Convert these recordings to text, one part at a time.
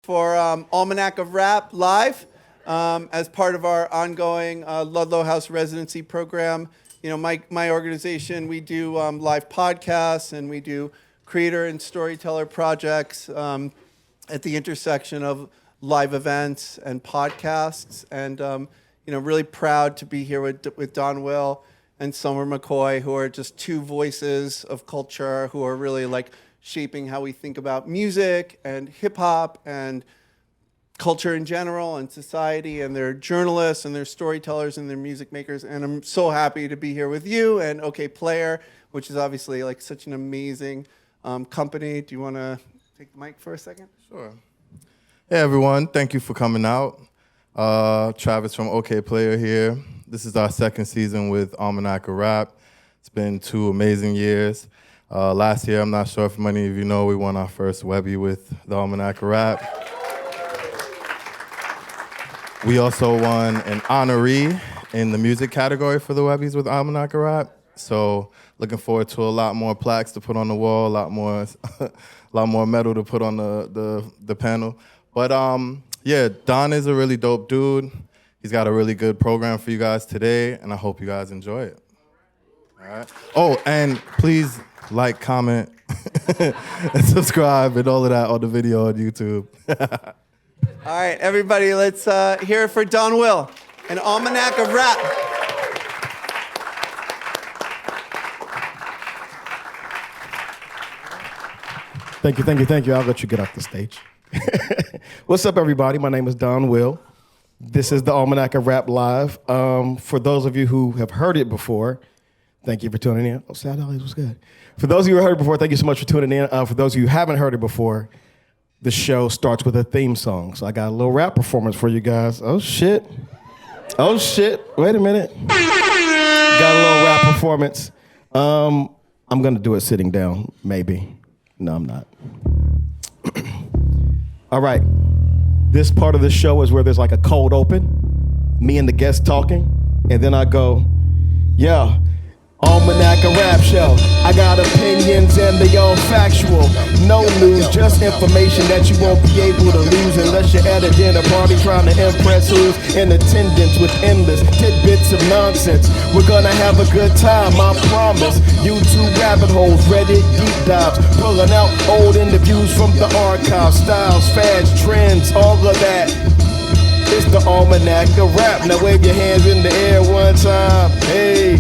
for Almanac of Rap Live as part of our ongoing Ludlow House residency program. You know, my organization, we do live podcasts and we do creator and storyteller projects at the intersection of live events and podcasts. And, you know, really proud to be here with Donwill and Sommer McCoy, who are just two voices of culture who are really like shaping how we think about music and hip hop and culture in general and society, and they're journalists and they're storytellers and they're music makers. And I'm so happy to be here with you and Okayplayer, which is obviously like such an amazing company. Do you want to take the mic for a second? Sure. Hey everyone, thank you for coming out. Travis from Okayplayer here. This is our second season with Almanac of Rap. It's been 2 amazing years. Last year, I'm not sure if many of you know, we won our first Webby with the Almanac of Rap. We also won an honoree in the music category for the Webbies with Almanac of Rap. So looking forward to a lot more plaques to put on the wall, a lot more metal to put on the panel. But yeah, Don is a really dope dude. He's got a really good program for you guys today, and I hope you guys enjoy it. All right. Oh, and please like, comment, and subscribe and all of that on the video on YouTube. All right, everybody, let's hear it for Donwill, an Almanac of Rap. Thank you. I'll let you get off the stage. What's up, everybody? My name is Donwill. This is the Almanac of Rap Live. For those of you who have heard it before, thank you for tuning in. Oh, Sad Ollies was good. For those of you who heard it before, thank you so much for tuning in. For those of you who haven't heard it before, the show starts with a theme song. So I got a little rap performance for you guys. Oh, shit. Wait a minute. Got a little rap performance. I'm going to do it sitting down, maybe. No, I'm not. All right. This part of the show is where there's like a cold open, me and the guest talking, and then I go, yeah. Almanac of Rap Show. I got opinions and they all factual. No news, just information that you won't be able to lose unless you're at a dinner party trying to impress who's in attendance with endless tidbits of nonsense. We're gonna have a good time, I promise. YouTube rabbit holes, Reddit deep dives, pulling out old interviews from the archive, styles, fads, trends, all of that. It's the Almanac of Rap. Now wave your hands in the air one time. Hey.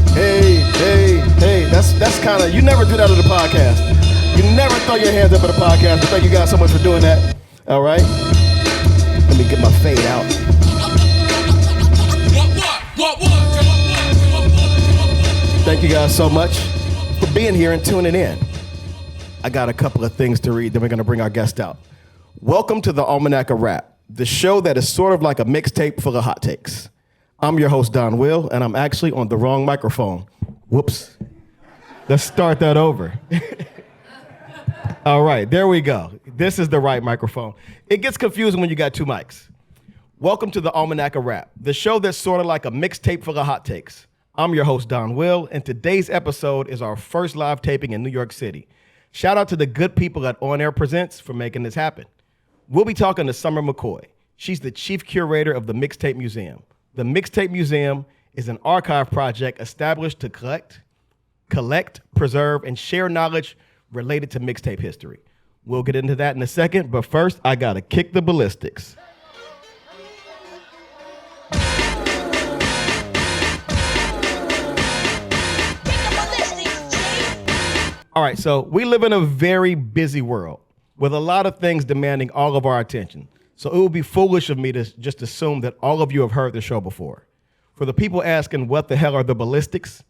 That's kind of, you never do that at a podcast. You never throw your hands up at a podcast, but thank you guys so much for doing that. All right? Let me get my fade out. Thank you guys so much for being here and tuning in. I got a couple of things to read, then we're going to bring our guest out. Welcome to the Almanac of Rap, the show that is sort of like a mixtape full of hot takes. I'm your host, Donwill, and I'm actually on the wrong microphone. Whoops. Let's start that over. All right, there we go. This is the right microphone. It gets confusing when you got 2 mics. Welcome to the Almanac of Rap, the show that's sort of like a mixtape full of hot takes. I'm your host, Donwill, and today's episode is our first live taping in New York City. Shout out to the good people at On Air Presents for making this happen. We'll be talking to Sommer McCoy. She's the chief curator of the Mixtape Museum. The Mixtape Museum is an archive project established to collect, preserve, and share knowledge related to mixtape history. We'll get into that in a second, but first, I gotta kick the ballistics. All right, so we live in a very busy world with a lot of things demanding all of our attention. So it would be foolish of me to just assume that all of you have heard the show before. For the people asking what the hell are the ballistics,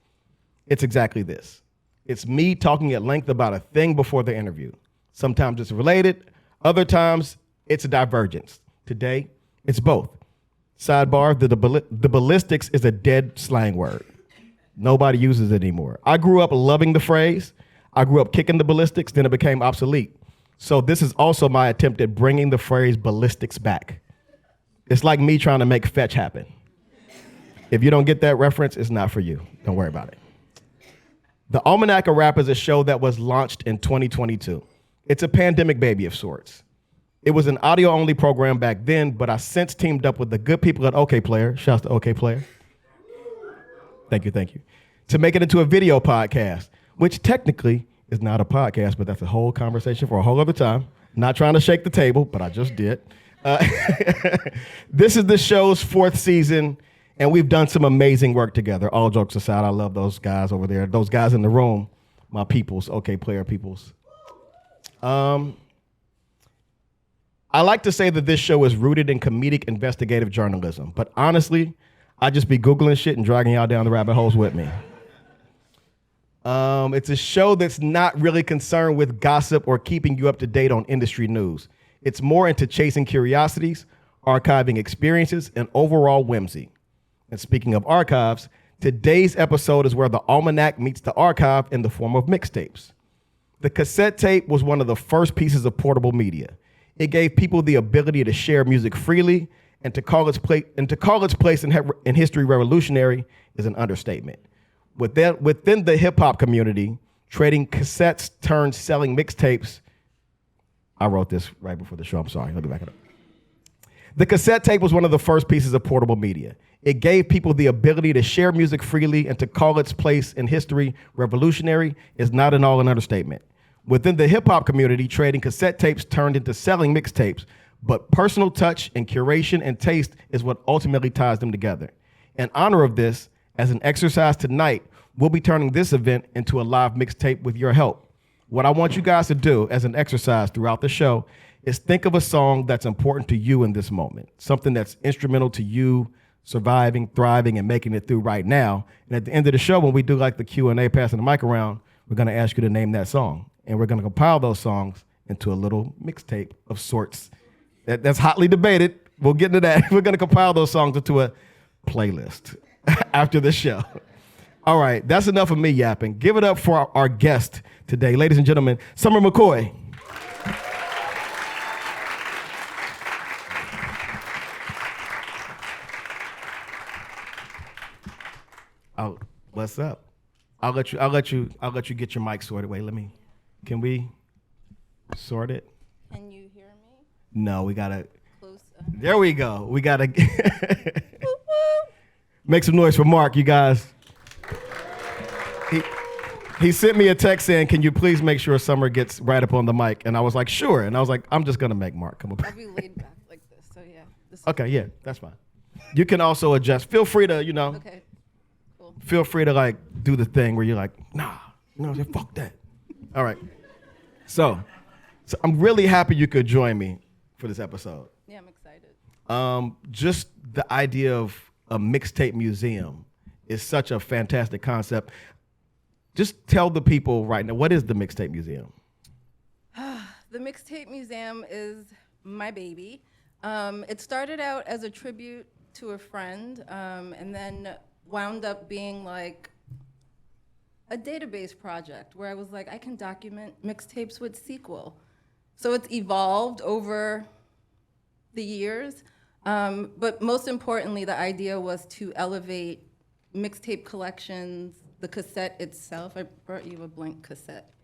it's exactly this. It's me talking at length about a thing before the interview. Sometimes it's related, other times it's a divergence. Today, it's both. Sidebar, the ballistics is a dead slang word. Nobody uses it anymore. I grew up loving the phrase. I grew up kicking the ballistics, then it became obsolete. So this is also my attempt at bringing the phrase ballistics back. It's like me trying to make fetch happen. If you don't get that reference, it's not for you. Don't worry about it. The Almanac of Rap is a show that was launched in 2022. It's a pandemic baby of sorts. It was an audio-only program back then, but I since teamed up with the good people at Okayplayer. Shouts to Okayplayer. Thank you. To make it into a video podcast, which technically is not a podcast, but that's a whole conversation for a whole other time. Not trying to shake the table, but I just did. This is the show's 4th season, and we've done some amazing work together. All jokes aside, I love those guys over there. Those guys in the room, my peoples, Okayplayer peoples. I like to say that this show is rooted in comedic investigative journalism, but honestly, I just be Googling shit and dragging y'all down the rabbit holes with me. It's a show that's not really concerned with gossip or keeping you up to date on industry news. It's more into chasing curiosities, archiving experiences, and overall whimsy. And speaking of archives, today's episode is where the Almanac meets the archive in the form of mixtapes. The cassette tape was one of the first pieces of portable media. It gave people the ability to share music freely, and to call its place in history revolutionary is an understatement. Within the hip hop community, trading cassettes turned selling mixtapes. I wrote this right before the show. I'm sorry. Let me back it up. The cassette tape was one of the first pieces of portable media. It gave people the ability to share music freely, and to call its place in history revolutionary is not at all an understatement. Within the hip hop community, trading cassette tapes turned into selling mixtapes, but personal touch and curation and taste is what ultimately ties them together. In honor of this, as an exercise tonight, we'll be turning this event into a live mixtape with your help. What I want you guys to do as an exercise throughout the show is think of a song that's important to you in this moment, something that's instrumental to you surviving, thriving, and making it through right now. And at the end of the show, when we do like the Q&A, passing the mic around, we're gonna ask you to name that song. And we're gonna compile those songs into a little mixtape of sorts. That's hotly debated. We'll get into that. We're gonna compile those songs into a playlist after the show. All right, that's enough of me yapping. Give it up for our guest today, ladies and gentlemen, Sommer McCoy. Oh, what's up? I'll let you get your mic sorted. Wait, can we sort it? Can you hear me? No, we gotta. Close. There we go. We gotta make some noise for Mark, you guys. He sent me a text saying, "Can you please make sure Sommer gets right up on the mic?" And I was like, "Sure." And I was like, "I'm just gonna make Mark come up." I'll be laid back like this. So yeah. Okay, yeah, that's fine. You can also adjust. Feel free to, Okay. Cool. Feel free to like do the thing where you're like, nah, fuck that. All right. So I'm really happy you could join me for this episode. Yeah, I'm excited. Just the idea of a mixtape museum is such a fantastic concept. Just tell the people right now, what is the Mixtape Museum? The Mixtape Museum is my baby. It started out as a tribute to a friend, and then wound up being like a database project where I was like, I can document mixtapes with sequel. So it's evolved over the years, but most importantly, the idea was to elevate mixtape collections, the cassette itself. I brought you a blank cassette.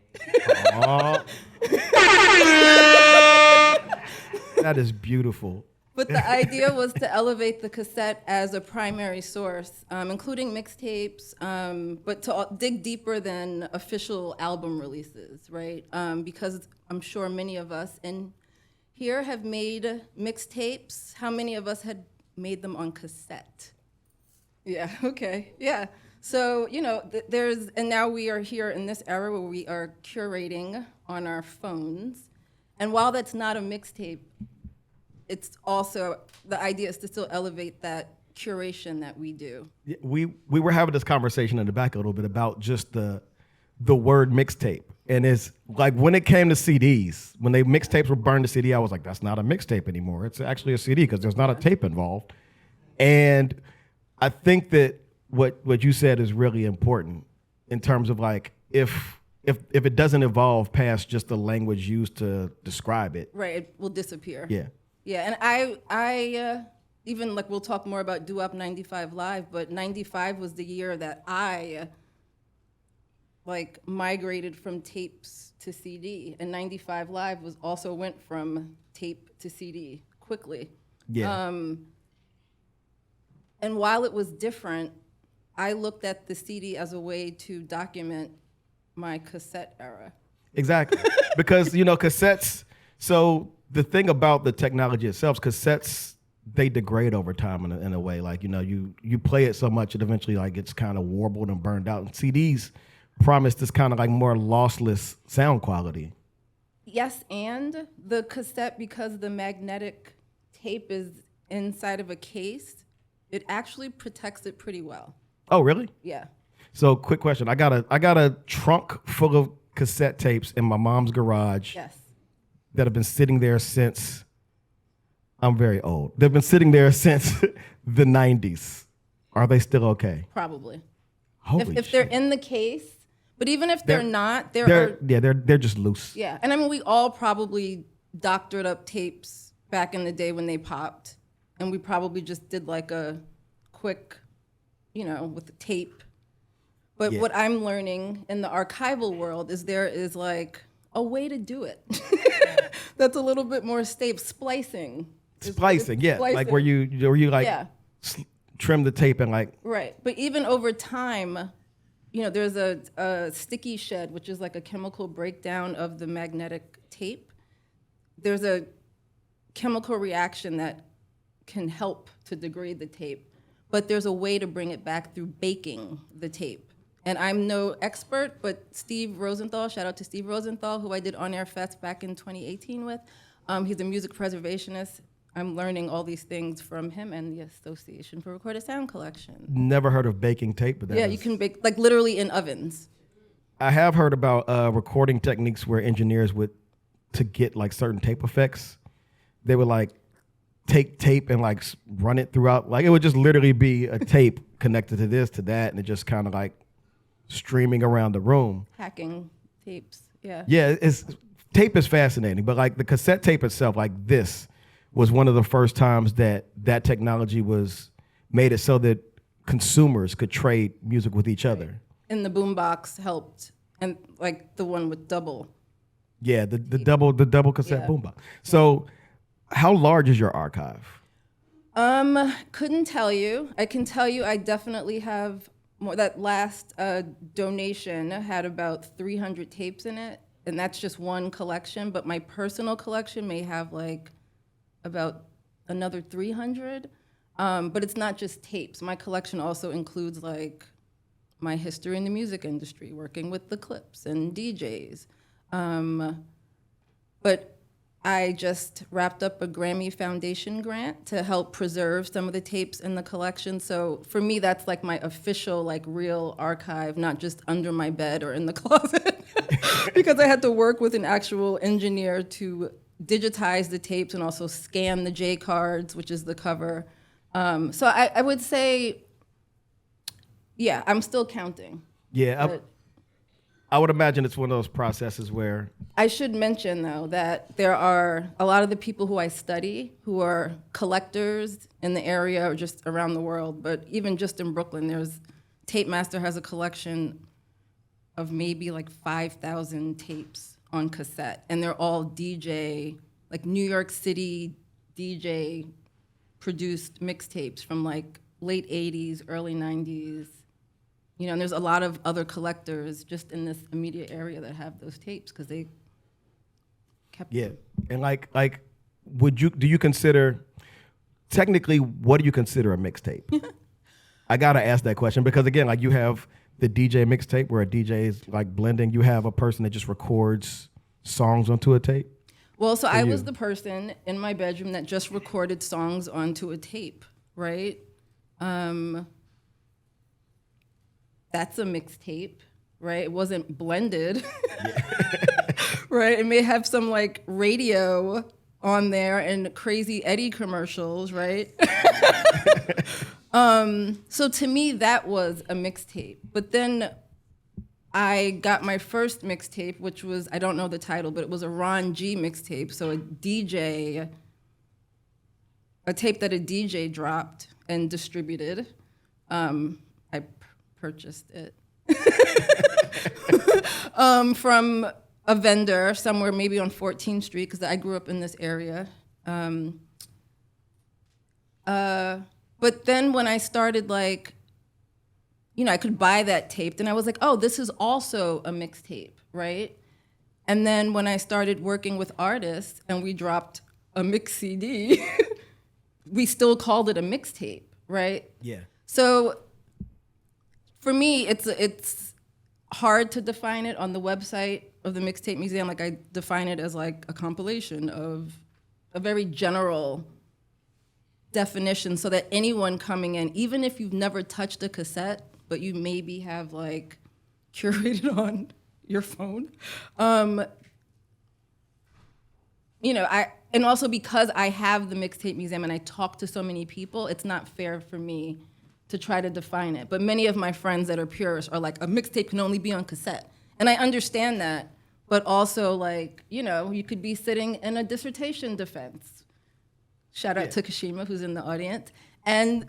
That is beautiful. But the idea was to elevate the cassette as a primary source, including mixtapes, but to dig deeper than official album releases, right? Because I'm sure many of us in here have made mixtapes. How many of us had made them on cassette? Yeah, okay, yeah. So, and now we are here in this era where we are curating on our phones. And while that's not a mixtape, it's also, the idea is to still elevate that curation that we do. We were having this conversation in the back a little bit about just the word mixtape. And it's like when it came to CDs, when mixtapes were burned to CD, I was like, that's not a mixtape anymore. It's actually a CD because there's not a tape involved. And I think that what you said is really important in terms of like if it doesn't evolve past just the language used to describe it. Right, it will disappear. Yeah. Yeah, and I even like we'll talk more about Do Up 95 Live, but 95 was the year that I like migrated from tapes to CD, and 95 Live also went from tape to CD quickly. Yeah. And while it was different, I looked at the CD as a way to document my cassette era. Exactly. Because, cassettes, so the thing about the technology itself, cassettes, they degrade over time in a way. Like, you play it so much, it eventually like gets kind of warbled and burned out. And CDs promise this kind of like more lossless sound quality. Yes, and the cassette, because the magnetic tape is inside of a case, it actually protects it pretty well. Oh, really? Yeah. So, quick question. I got a trunk full of cassette tapes in my mom's garage. Yes. That have been sitting there since, I'm very old. They've been sitting there since the 90s. Are they still okay? Probably. Holy if shit. they're in the case, but even if they're not, they're just loose. Yeah, and I mean, we all probably doctored up tapes back in the day when they popped, and we probably just did like a quick, with the tape. But Yeah. what I'm learning in the archival world is there is like a way to do it that's a little bit more stable. Splicing. Splicing, yeah. Splicing. Like where you like Yeah. trim the tape and like. Right, but even over time, there's a sticky shed, which is like a chemical breakdown of the magnetic tape. There's a chemical reaction that can help to degrade the tape, but there's a way to bring it back through baking the tape. And I'm no expert, but Steve Rosenthal, shout out to Steve Rosenthal, who I did On Air Fest back in 2018 with. He's a music preservationist. I'm learning all these things from him and the Association for Recorded Sound Collection. Never heard of baking tape, but You can bake, like literally in ovens. I have heard about recording techniques where engineers would, to get like certain tape effects, they would like take tape and like run it throughout. Like it would just literally be a tape connected to this, to that, and it just kind of like streaming around the room. Hacking tapes, yeah. Yeah, tape is fascinating, but like the cassette tape itself, like this was one of the first times that technology was made it so that consumers could trade music with each other. And the boombox helped, and like the one with double. Yeah, the double cassette boombox. So, how large is your archive? Couldn't tell you. I can tell you I definitely have more. That last donation had about 300 tapes in it, and that's just one collection, but my personal collection may have like about another 300. But it's not just tapes. My collection also includes like my history in the music industry, working with the Clips and DJs. But I just wrapped up a Grammy Foundation grant to help preserve some of the tapes in the collection. So for me, that's like my official, like real archive, not just under my bed or in the closet. Because I had to work with an actual engineer to digitize the tapes and also scan the J cards, which is the cover. So I would say, yeah, I'm still counting. Yeah, I would imagine it's one of those processes where... I should mention, though, that there are a lot of the people who I study who are collectors in the area or just around the world, but even just in Brooklyn, Tape Master has a collection of maybe like 5,000 tapes on cassette, and they're all DJ, like New York City DJ produced mixtapes from like late 80s, early 90s. And there's a lot of other collectors just in this immediate area that have those tapes because they kept them. And like, do you consider, technically, what do you consider a mixtape? I gotta ask that question because again, like you have the DJ mixtape where a DJ is like blending. You have a person that just records songs onto a tape. Well, so I was the person in my bedroom that just recorded songs onto a tape, right? That's a mixtape, right? It wasn't blended, right? It may have some like radio on there and crazy Eddie commercials, right? So to me, that was a mixtape. But then I got my first mixtape, which was, I don't know the title, but it was a Ron G mixtape. So a tape that a DJ dropped and distributed. I purchased it. from a vendor somewhere maybe on 14th Street, because I grew up in this area. But then when I started, like, you know, I could buy that tape, then I was like, oh, this is also a mixtape, right? And then when I started working with artists and we dropped a mix CD, we still called it a mixtape, right? Yeah. So for me, it's hard to define it on the website of the Mixtape Museum. Like, I define it as like a compilation of a very general definition, so that anyone coming in, even if you've never touched a cassette, but you maybe have like curated on your phone, you know, and also because I have the Mixtape Museum and I talk to so many people, it's not fair for me to try to define it. But many of my friends that are purists are like, a mixtape can only be on cassette. And I understand that, but also, like, you know, you could be sitting in a dissertation defense. Shout out to Kashima, who's in the audience. And,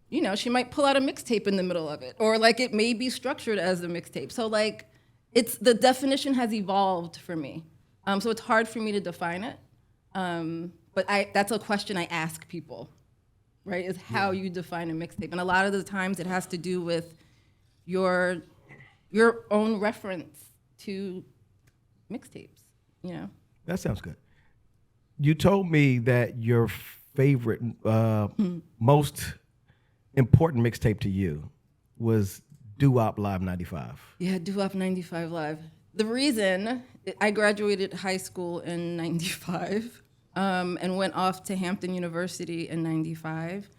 you know, she might pull out a mixtape in the middle of it, or like it may be structured as a mixtape. So like, the definition has evolved for me. So it's hard for me to define it. But that's a question I ask people, right? Is how you define a mixtape. And a lot of the times it has to do with your own reference to mixtapes, you know? That sounds good. You told me that your favorite, most important mixtape to you was Doo-Wop Live 95. Yeah, Doo-Wop 95 Live. The reason, I graduated high school in 95 and went off to Hampton University in 95.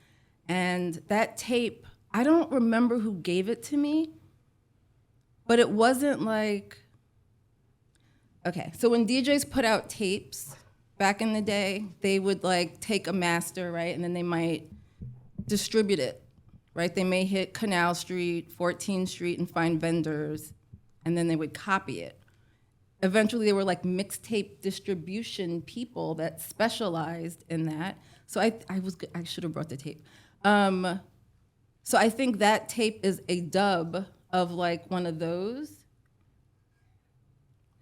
And that tape, I don't remember who gave it to me, but it wasn't like, okay, so when DJs put out tapes back in the day, they would like take a master, right? And then they might distribute it, right? They may hit Canal Street, 14th Street and find vendors, and then they would copy it. Eventually, there were like mixtape distribution people that specialized in that. So I should have brought the tape. So I think that tape is a dub of like one of those.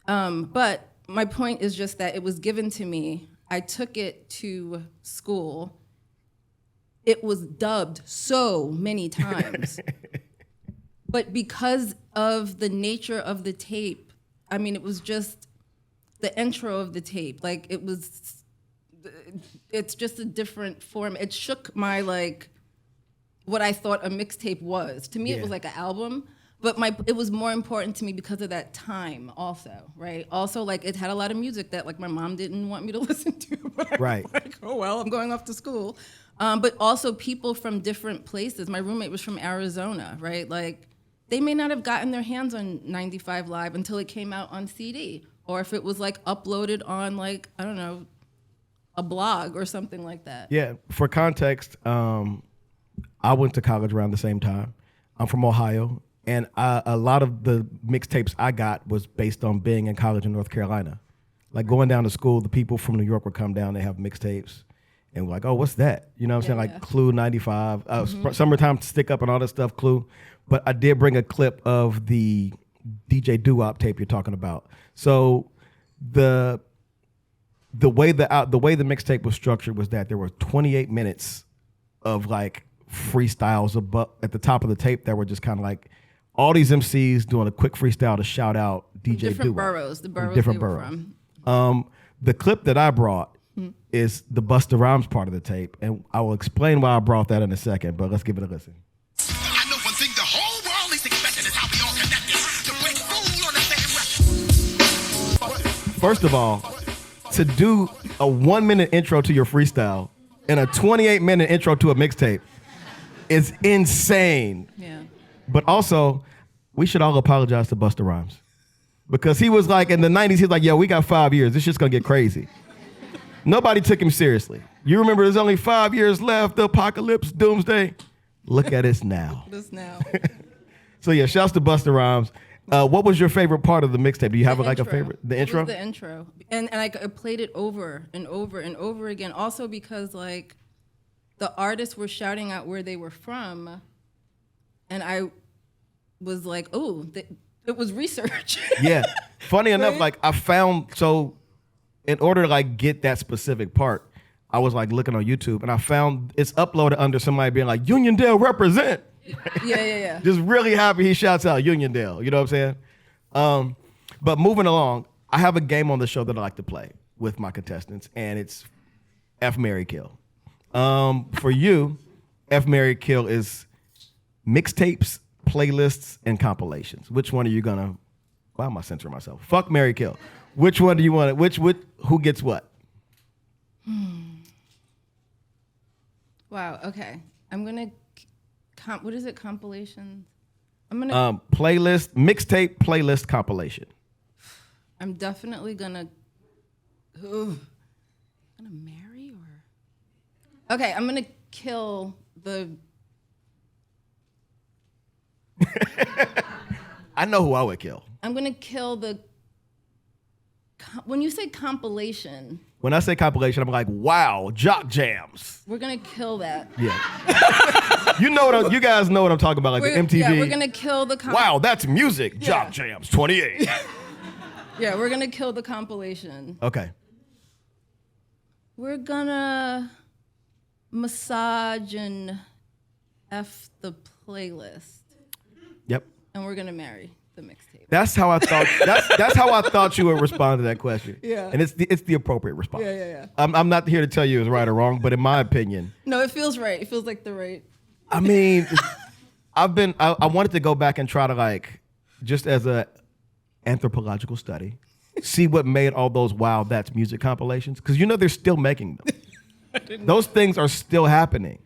But my point is just that it was given to me. I took it to school. It was dubbed so many times. But because of the nature of the tape, I mean, it was just the intro of the tape. Like, it's just a different form. It shook my, like, what I thought a mixtape was. To me, it was like an album. But it was more important to me because of that time also, right? Also, like, it had a lot of music that, like, my mom didn't want me to listen to. But I was like, oh, well, I'm going off to school. But also people from different places. My roommate was from Arizona, right? Like, they may not have gotten their hands on 95 Live until it came out on CD. Or if it was, like, uploaded on, like, I don't know, a blog or something like that. Yeah, for context, I went to college around the same time. I'm from Ohio. And a lot of the mixtapes I got was based on being in college in North Carolina. Like, going down to school, the people from New York would come down, they have mixtapes. And we're like, oh, what's that? You know what I'm saying? Like Clue 95, Summertime Stick Up and all that stuff, Clue. But I did bring a clip of the DJ Doo-Wop tape you're talking about. So the way the mixtape was structured was that there were 28 minutes of like freestyles at the top of the tape that were just kind of like all these MCs doing a quick freestyle to shout out DJ Doo-Wop. Different boroughs, the boroughs different they were boroughs. from. The clip that I brought is the Busta Rhymes part of the tape, and I will explain why I brought that in a second, but let's give it a listen. I know one thing the whole world is expecting is how we all connected to break food on the same record. First of all, to do a 1-minute intro to your freestyle and a 28-minute intro to a mixtape is insane. Yeah. But also, we should all apologize to Busta Rhymes. Because he was like, in the 90s, he was like, yo, we got 5 years. This shit's gonna get crazy. Nobody took him seriously. You remember there's only 5 years left, the apocalypse, doomsday. Look at us now. This now. So yeah, shouts to Busta Rhymes. What was your favorite part of the mixtape? Do you have like a favorite? The intro? It was the intro. And I played it over and over and over again. Also because like the artists were shouting out where they were from. And I was like, oh, it was research. Yeah. Funny enough, Right? like I found, so in order to like get that specific part, I was like looking on YouTube and I found it's uploaded under somebody being like, Uniondale represent. Yeah. Just really happy he shouts out Uniondale. You know what I'm saying? But moving along, I have a game on the show that I like to play with my contestants, and it's F, Marry, Kill. For you, F, Marry, Kill is mixtapes, playlists, and compilations. Which one are you gonna? Why am I censoring myself? Fuck, marry, kill. Which one do you want? Who gets what? Wow. Okay. I'm gonna. What is it? Compilations. I'm gonna. Playlist, mixtape, playlist, compilation. I'm definitely gonna. Gonna marry or. Okay. I'm gonna kill the. I know who I would kill. I'm gonna kill the. When you say compilation, When I say compilation, I'm like, wow, jock jams. we're gonna kill that. Yeah. You guys know what I'm talking about, like the MTV. Yeah, we're gonna kill the. Wow, that's music. Jock jams, 28. Yeah, we're gonna kill the compilation. Okay. We're gonna massage and F the playlist, Yep. and we're gonna marry the mixtape. That's how I thought. That's how I thought you would respond to that question. Yeah. And it's the appropriate response. Yeah. I'm not here to tell you it's right or wrong, but in my opinion, No, it feels right. It feels like the right. I mean, I wanted to go back and try to like, just as a anthropological study, see what made all those Wow That's Music compilations, because they're still making them. Those things are still happening.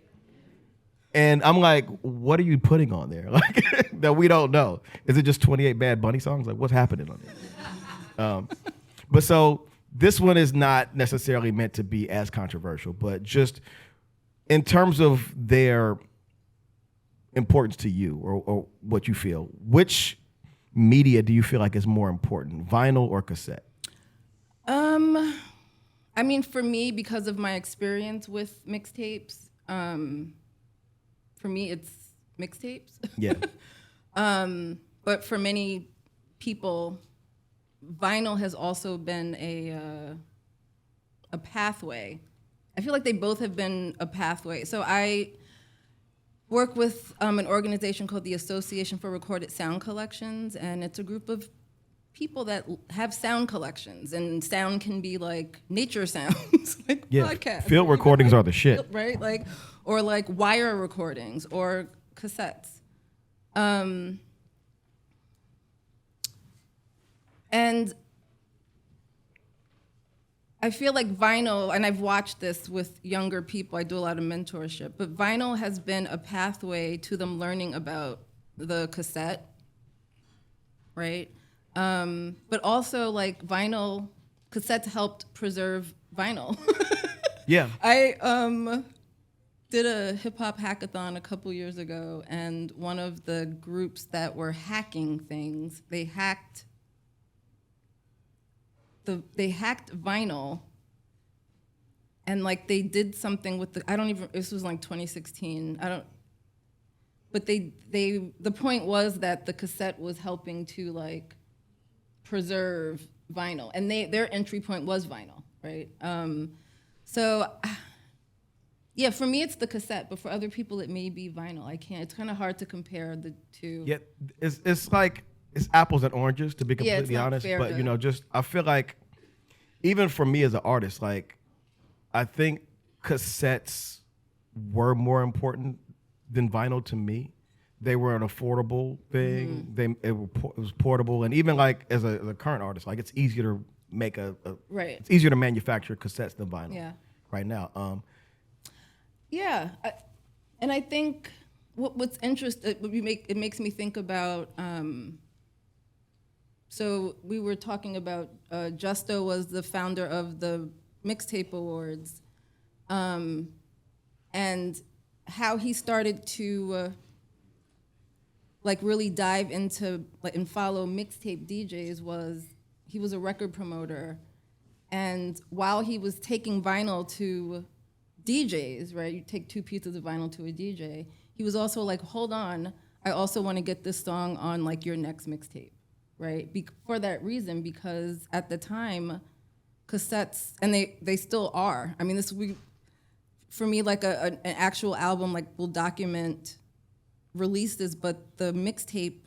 And I'm like, what are you putting on there? Like that we don't know. Is it just 28 Bad Bunny songs? Like what's happening on there? But so this one is not necessarily meant to be as controversial, but just in terms of their importance to you or what you feel, which media do you feel like is more important, vinyl or cassette? I mean, for me, because of my experience with mixtapes, for me, it's mixtapes. Yeah. But for many people, vinyl has also been a pathway. I feel like they both have been a pathway. So I work with an organization called the Association for Recorded Sound Collections, and it's a group of people that have sound collections, and sound can be like nature sounds, like podcasts. Field recordings are the shit. Right? Like, or like wire recordings or cassettes. And I feel like vinyl, and I've watched this with younger people, I do a lot of mentorship, but vinyl has been a pathway to them learning about the cassette, right? But also like vinyl, cassettes helped preserve vinyl. Yeah. I did a hip hop hackathon a couple years ago, and one of the groups that were hacking things, they hacked vinyl, and like they did something with this was like 2016. But the point was that the cassette was helping to like preserve vinyl, and their entry point was vinyl, right? So yeah, for me it's the cassette, but for other people it may be vinyl. I can't. It's kind of hard to compare the two. Yeah, it's like it's apples and oranges, to be Yeah, it's completely not honest. fair But to- just I feel like even for me as an artist, like I think cassettes were more important than vinyl to me. They were an affordable thing. It was portable, and even like as a current artist, like it's easier to make Right. It's easier to manufacture cassettes than vinyl. Yeah. Right now. Yeah, and I think what's interesting, it makes me think about. So we were talking about Justo was the founder of the Mixtape Awards, and how he started to like really dive into and follow mixtape DJs was he was a record promoter, and while he was taking vinyl to DJs, right? You take 2 pieces of vinyl to a DJ. He was also like, hold on, I also want to get this song on like your next mixtape. right? For that reason, because at the time, cassettes, and they still are. I mean, this we, for me, like an actual album, like will document releases, but the mixtape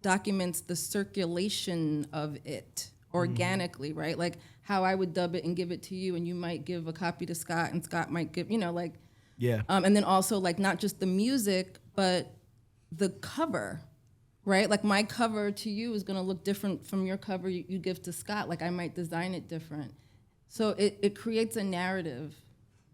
documents the circulation of it organically, right? Like how I would dub it and give it to you, and you might give a copy to Scott, and Scott might give, like, Yeah. and then also like not just the music, but the cover, right? Like my cover to you is gonna look different from your cover you give to Scott. Like I might design it different. So it creates a narrative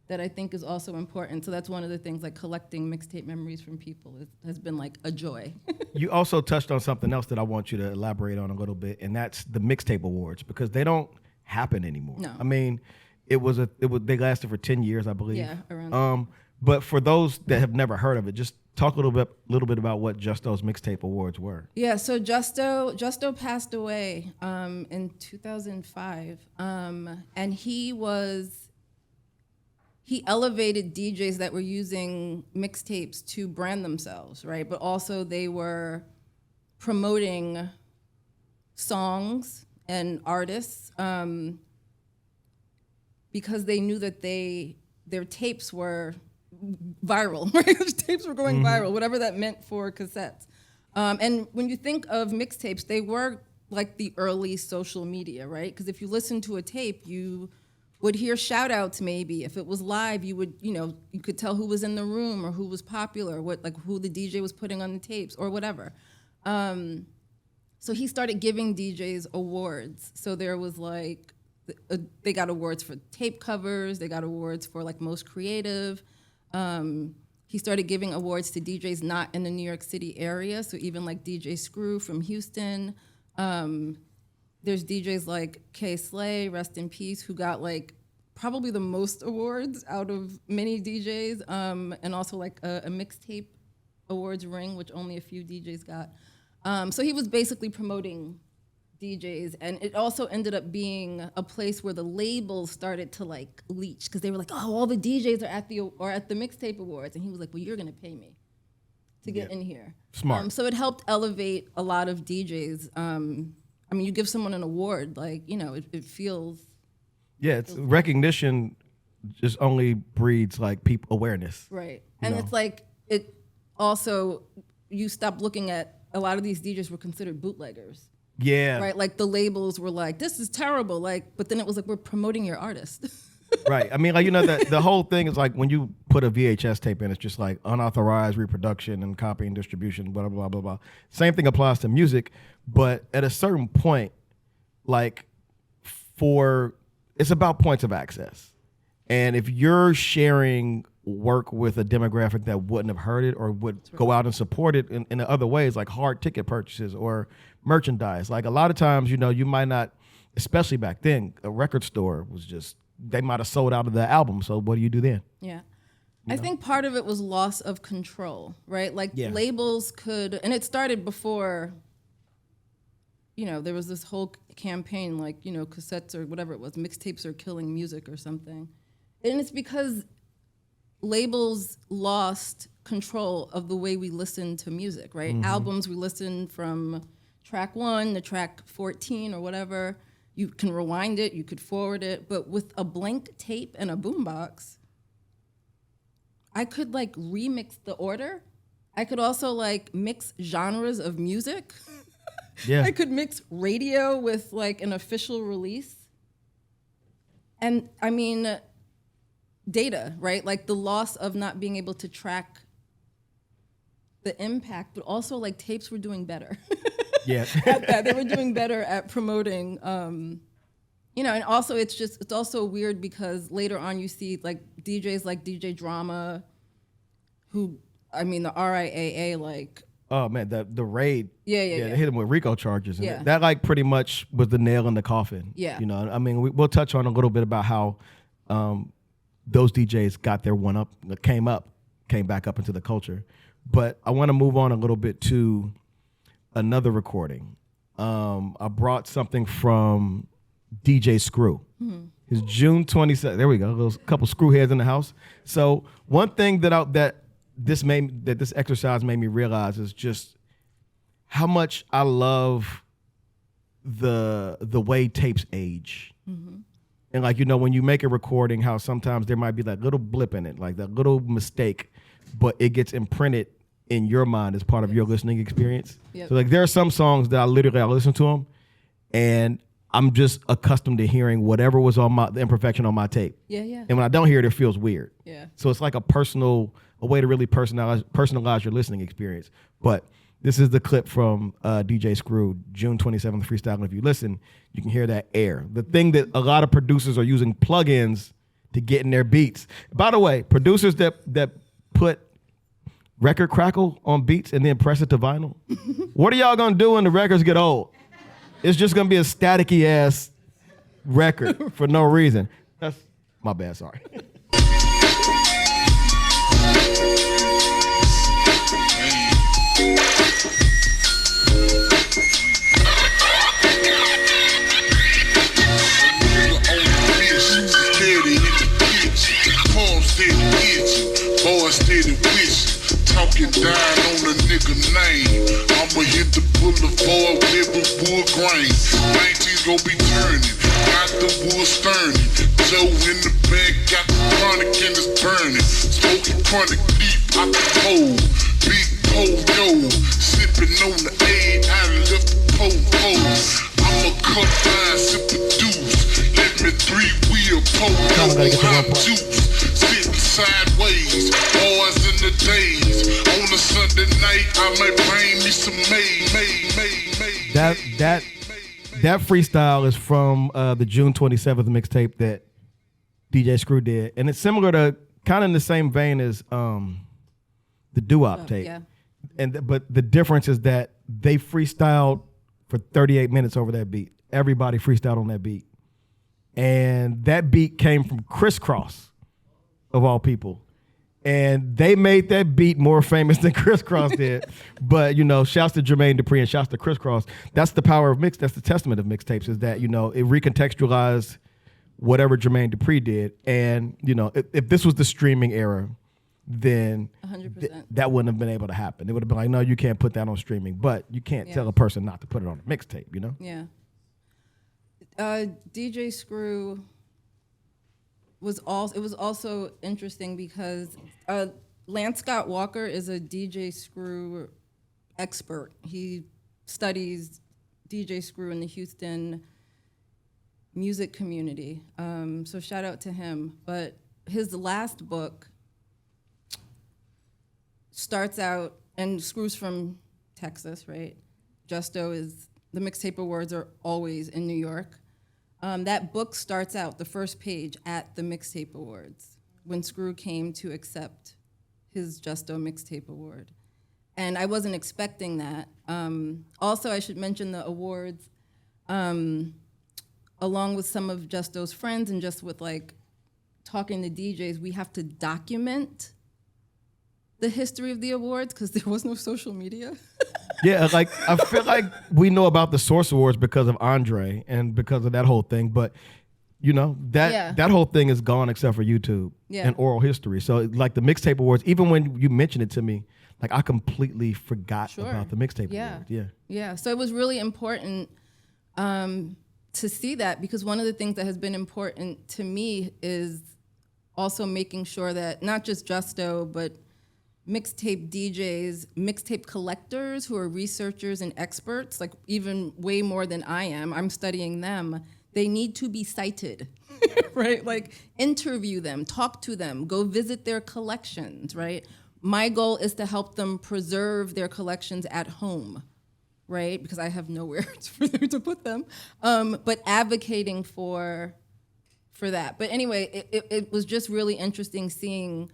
that I think is also important. So that's one of the things, like collecting mixtape memories from people has been like a joy. You also touched on something else that I want you to elaborate on a little bit, and that's the Mixtape Awards, because they don't happen anymore. No. I mean, they lasted for 10 years, I believe. Yeah, around. But for those that have never heard of it, just talk a little bit about what Justo's Mixtape Awards were. Yeah, so Justo passed away in 2005, and he elevated DJs that were using mixtapes to brand themselves, right? But also they were promoting songs and artists because they knew that their tapes were viral, right? Tapes were going viral, whatever that meant for cassettes. And when you think of mixtapes, they were like the early social media, right? Because if you listen to a tape, you would hear shout outs maybe. If it was live, you would, you could tell who was in the room or who was popular, who the DJ was putting on the tapes or whatever. So he started giving DJs awards. So there was like, they got awards for tape covers, they got awards for like most creative. He started giving awards to DJs not in the New York City area, so even like DJ Screw from Houston. There's DJs like K Slay, rest in peace, who got like probably the most awards out of many DJs, and also like a mixtape awards ring, which only a few DJs got. So he was basically promoting DJs, and it also ended up being a place where the labels started to like leech, because they were like, oh, all the DJs are at the Mixtape Awards, and he was like, well, you're gonna pay me to get in here. Smart. So it helped elevate a lot of DJs. I mean, you give someone an award, like, it feels. Yeah, it's recognition just only breeds like people awareness. Right. And it's like, it also, you stop looking at, a lot of these DJs were considered bootleggers. Yeah. Right, like the labels were like, this is terrible, like, but then it was like, we're promoting your artist. Right. I mean, like, the whole thing is like when you put a VHS tape in, it's just like unauthorized reproduction and copy and distribution, blah, blah, blah, blah. Same thing applies to music, but at a certain point, like it's about points of access. And if you're sharing work with a demographic that wouldn't have heard it or would go out and support it in other ways, like hard ticket purchases or merchandise, like a lot of times, you might not, especially back then, a record store was just, they might have sold out of the album. So what do you do then? Yeah. I think part of it was loss of control, right? Like labels could, and it started before, there was this whole campaign, like, cassettes or whatever it was, mixtapes are killing music or something. And it's because labels lost control of the way we listen to music, right? Albums, we listen from track 1 to track 14 or whatever. You can rewind it, you could forward it, but with a blank tape and a boombox, I could like remix the order. I could also like mix genres of music. Yeah. I could mix radio with like an official release. And I mean, data, right? Like the loss of not being able to track the impact, but also like tapes were doing better. Yeah. At that. They were doing better at promoting, and also it's also weird because later on you see like DJs like DJ Drama, who, I mean, the RIAA, like. Oh man, the raid. Yeah. They hit him with RICO charges. And Yeah. that like pretty much was the nail in the coffin. Yeah. I mean, we'll touch on a little bit about how those DJs got their came back up into the culture. But I want to move on a little bit to another recording. I brought something from DJ Screw. It's June 27th. There we go. There's a couple screwheads in the house. So one thing that this exercise made me realize is just how much I love the way tapes age. And like, you know, when you make a recording, how sometimes there might be that little blip in it, like that little mistake, but it gets imprinted in your mind as part of your listening experience. Yep. So like there are some songs that I listen to them and I'm just accustomed to hearing whatever was on the imperfection on my tape. Yeah, yeah. And when I don't hear it, it feels weird. Yeah. So it's like a way to really personalize your listening experience. But this is the clip from DJ Screw, June 27th freestyle. And if you listen, you can hear that air. The thing that a lot of producers are using plugins to get in their beats. By the way, producers that put record crackle on beats and then press it to vinyl, what are y'all gonna do when the records get old? It's just gonna be a staticky ass record for no reason. That's my bad, sorry. Talking down on a nigga name. I'ma hit the boulevard with wood grain. 19's gon' be turning, got the wood sturning. Joe in the bag, got the chronic and it's burning. Smoking chronic deep out the hole. Big pole, yo. Sipping on the aid, I left the pole. I'm a cup line, sipping deuce. Let me 3-wheel pole, yo, hot juice. Sitting sideways, boys in the days. On a Sunday night, I might bring me some May. That freestyle is from the June 27th mixtape that DJ Screw did, and it's similar to kind of in the same vein as the doo-wop tape. Yeah. But the difference is that they freestyled for 38 minutes over that beat. Everybody freestyled on that beat, and that beat came from Crisscross, of all people. And they made that beat more famous than Crisscross did. But, you know, shouts to Jermaine Dupri and shouts to Crisscross. That's the power of that's the testament of mixtapes, is that, you know, it recontextualized whatever Jermaine Dupri did. And, you know, if this was the streaming era, then that wouldn't have been able to happen. It would have been like, no, you can't put that on streaming. But you can't tell a person not to put it on a mixtape, you know? Yeah. DJ Screw was also interesting because Lance Scott Walker is a DJ Screw expert. He studies DJ Screw in the Houston music community. So shout out to him. But his last book starts out, and Screw's from Texas, right? Justo is, the Mixtape Awards are always in New York. That book starts out, the first page, at the Mixtape Awards, when Screw came to accept his Justo Mixtape Award. And I wasn't expecting that. Also, I should mention the awards, along with some of Justo's friends and just with like talking to DJs, we have to document the history of the awards because there was no social media. Yeah, like I feel like we know about the Source Awards because of Andre and because of that whole thing, but you know that whole thing is gone except for YouTube and oral history. So like the Mixtape Awards, even when you mentioned it to me, like I completely forgot about the Mixtape Awards. Yeah. So it was really important to see that, because one of the things that has been important to me is also making sure that not just Justo, but mixtape DJs, mixtape collectors who are researchers and experts, like even way more than I am, I'm studying them, they need to be cited, right? Like interview them, talk to them, go visit their collections, right? My goal is to help them preserve their collections at home, right? Because I have nowhere for them to put them, but advocating for that. But anyway, it was just really interesting seeing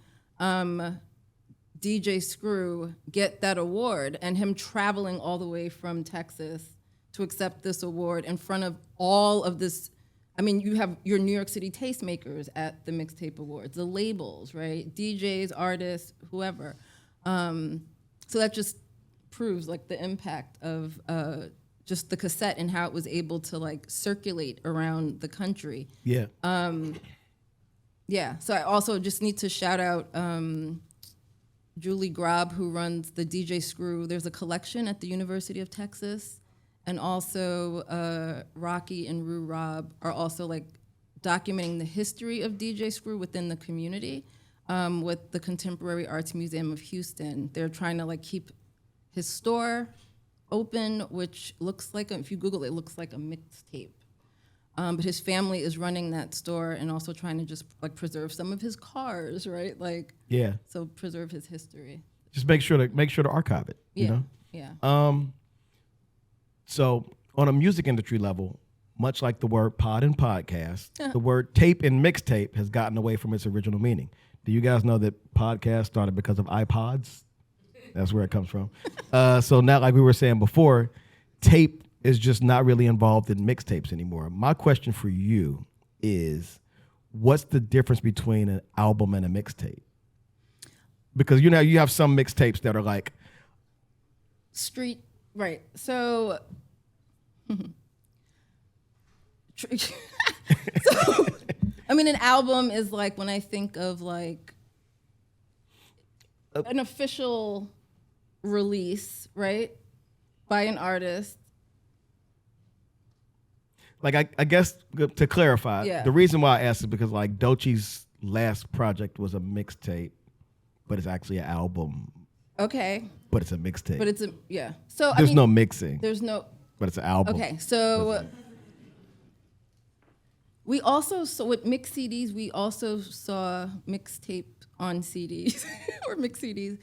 DJ Screw get that award and him traveling all the way from Texas to accept this award in front of all of this. I mean, you have your New York City tastemakers at the Mixtape Awards, the labels, right? DJs, artists, whoever. So that just proves like the impact of just the cassette and how it was able to like circulate around the country. Yeah. So I also just need to shout out Julie Grob, who runs the DJ Screw. There's a collection at the University of Texas, and also Rocky and Rue Rob are also like documenting the history of DJ Screw within the community with the Contemporary Arts Museum of Houston. They're trying to like keep his store open, which looks like, if you Google it, looks like a mixtape. But his family is running that store and also trying to just like preserve some of his cars, right? Like, Yeah. so preserve his history. Just make sure to archive it. Yeah. You know? Yeah. So on a music industry level, much like the word pod and podcast, the word tape and mixtape has gotten away from its original meaning. Do you guys know that podcast started because of iPods? That's where it comes from. So now, like we were saying before, tape is just not really involved in mixtapes anymore. My question for you is, what's the difference between an album and a mixtape? Because you know you have some mixtapes that are like Street, right. So, I mean, an album is like when I think of like an official release, right, by an artist. Like I guess to clarify, Yeah. the reason why I asked is because like Doechie's last project was a mixtape, but it's actually an album, Okay, but it's a mixtape. but it's a, yeah. So There's I mean, no mixing, there's no, but it's an album. okay, so we also saw with mix CDs, we also saw mixtape on CDs or mix CDs.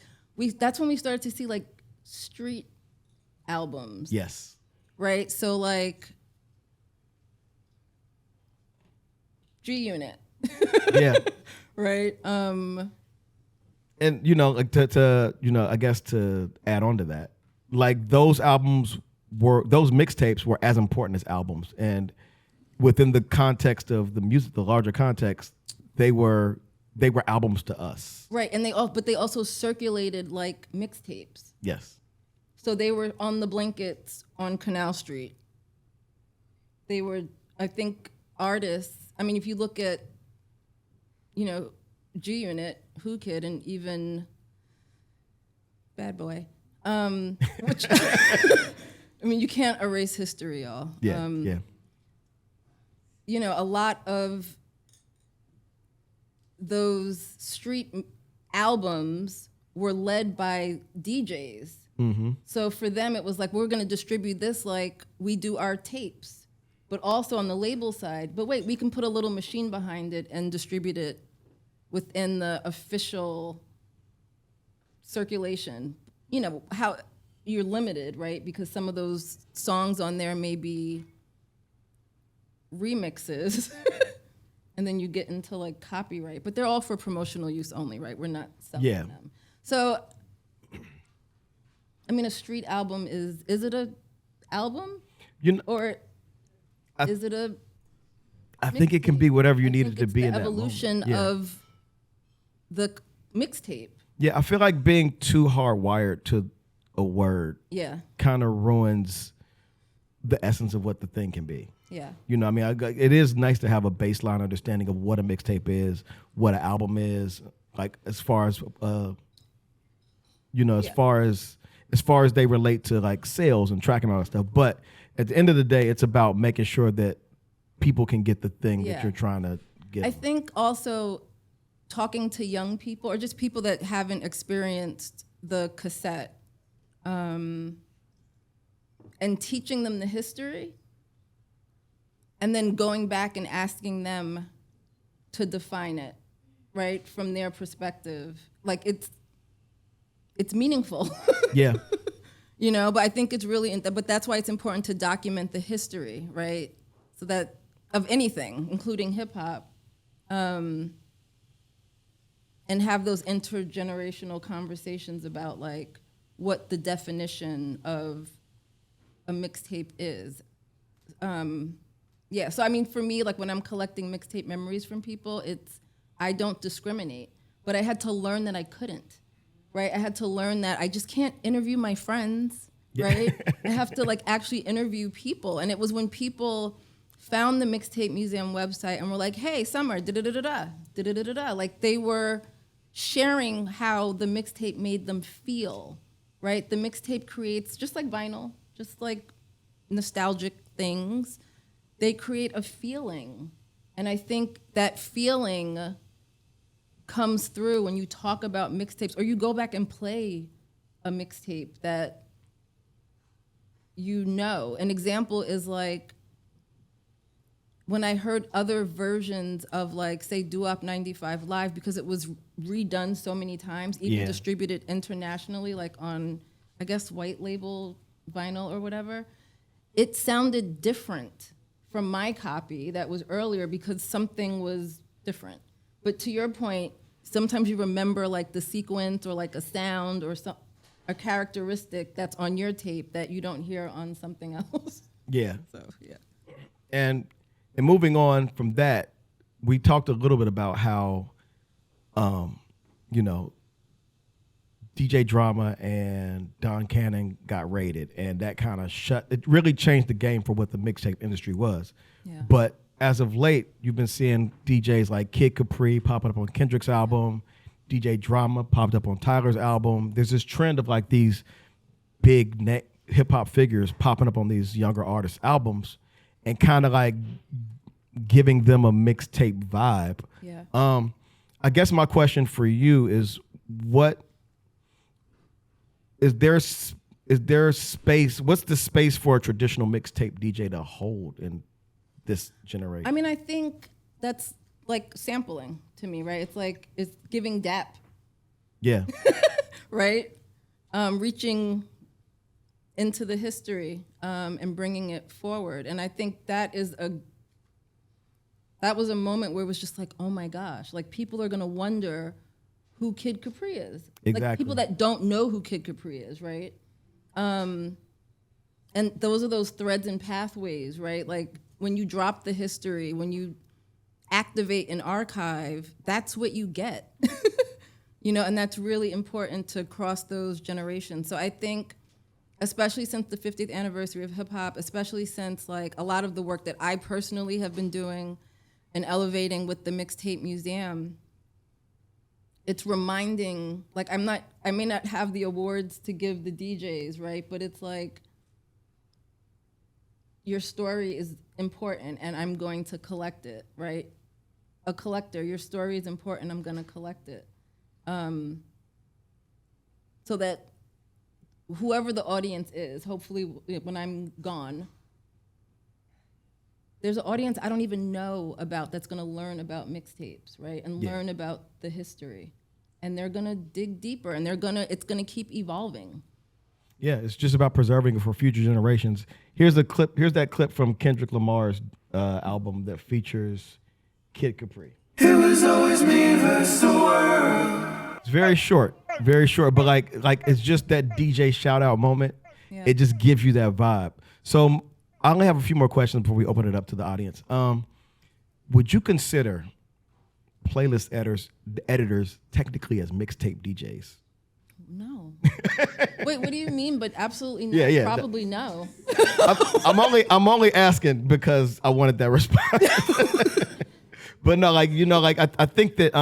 That's when we started to see like street albums, Yes. right? So like G Unit, Yeah. right? And you know, like to you know, I guess to add on to that, like those mixtapes were as important as albums, and within the context of the music, the larger context, they were albums to us. Right, and but they also circulated like mixtapes. Yes. So they were on the blankets on Canal Street. They were, I think, artists. I mean, if you look at, you know, G Unit, Who Kid, and even Bad Boy, which I mean, you can't erase history, y'all. Yeah. Yeah. You know, a lot of those street albums were led by DJs. Mm-hmm. So for them, it was like, we're going to distribute this like we do our tapes, but also on the label side. But wait, we can put a little machine behind it and distribute it within the official circulation. You know, how you're limited, right? Because some of those songs on there may be remixes. And then you get into like copyright, but they're all for promotional use only, right? We're not selling them. So, I mean, a street album is it a album? You know, Or is it a I think it can be whatever you need it to be in the that moment. evolution Yeah. of the mixtape. Yeah, I feel like being too hardwired to a word Yeah, kind of ruins the essence of what the thing can be. yeah. You know, I mean, it is nice to have a baseline understanding of what a mixtape is, what an album is, like as far as, you know, as far as they relate to like sales and tracking all that stuff. But at the end of the day, it's about making sure that people can get the thing that Yeah. you're trying to get. I think also talking to young people or just people that haven't experienced the cassette and teaching them the history and then going back and asking them to define it, right, from their perspective. Like it's meaningful. Yeah. You know, but I think it's really, but that's why it's important to document the history, right? So that of anything, including hip hop, and have those intergenerational conversations about like what the definition of a mixtape is. Yeah, so I mean, for me, like when I'm collecting mixtape memories from people, I don't discriminate, but I had to learn that I couldn't. Right, I had to learn that I just can't interview my friends, right? I have to like actually interview people. And it was when people found the Mixtape Museum website and were like, hey, Summer, da-da-da-da-da, da-da-da-da-da. Like they were sharing how the mixtape made them feel, right? The mixtape creates, just like vinyl, just like nostalgic things, they create a feeling. And I think that feeling comes through when you talk about mixtapes or you go back and play a mixtape that you know. An example is like when I heard other versions of like, say, Doo-Wop 95 Live, because it was redone so many times, even distributed internationally, like on, I guess, white label vinyl or whatever, it sounded different from my copy that was earlier because something was different. But to your point, sometimes you remember like the sequence or like a sound or a characteristic that's on your tape that you don't hear on something else. Yeah. So, yeah. And moving on from that, we talked a little bit about how, you know, DJ Drama and Don Cannon got raided, and that kind of it really changed the game for what the mixtape industry was. Yeah. But as of late, you've been seeing DJs like Kid Capri popping up on Kendrick's album, DJ Drama popped up on Tyler's album. There's this trend of like these big hip hop figures popping up on these younger artists' albums and kind of like giving them a mixtape vibe. Yeah. I guess my question for you is, what is there space? What's the space for a traditional mixtape DJ to hold in this generation? I mean, I think that's like sampling to me, right? It's like it's giving dap, Yeah. right? Reaching into the history and bringing it forward. And I think that was a moment where it was just like, oh my gosh, like people are gonna wonder who Kid Capri is. Exactly. Like people that don't know who Kid Capri is, right? And those are those threads and pathways, right? Like when you drop the history, when you activate an archive, that's what you get. You know, and that's really important to cross those generations. So I think, especially since the 50th anniversary of hip hop, especially since like a lot of the work that I personally have been doing and elevating with the Mixtape Museum, it's reminding, like I may not have the awards to give the DJs, right? But it's like, your story is important and I'm going to collect it, right? A collector, your story is important, I'm gonna collect it. So that whoever the audience is, hopefully when I'm gone, there's an audience I don't even know about that's gonna learn about mixtapes, right? And learn about the history. And they're gonna dig deeper and it's gonna keep evolving. Yeah, it's just about preserving it for future generations. Here's that clip from Kendrick Lamar's album that features Kid Capri. It was always me versus the world. It's very short, but like it's just that DJ shout out moment. Yeah. It just gives you that vibe. So I only have a few more questions before we open it up to the audience. Would you consider playlist editors technically as mixtape DJs? No. Wait, what do you mean? But absolutely not. Yeah. Probably no. I'm only asking because I wanted that response. But no, like, you know, like I think that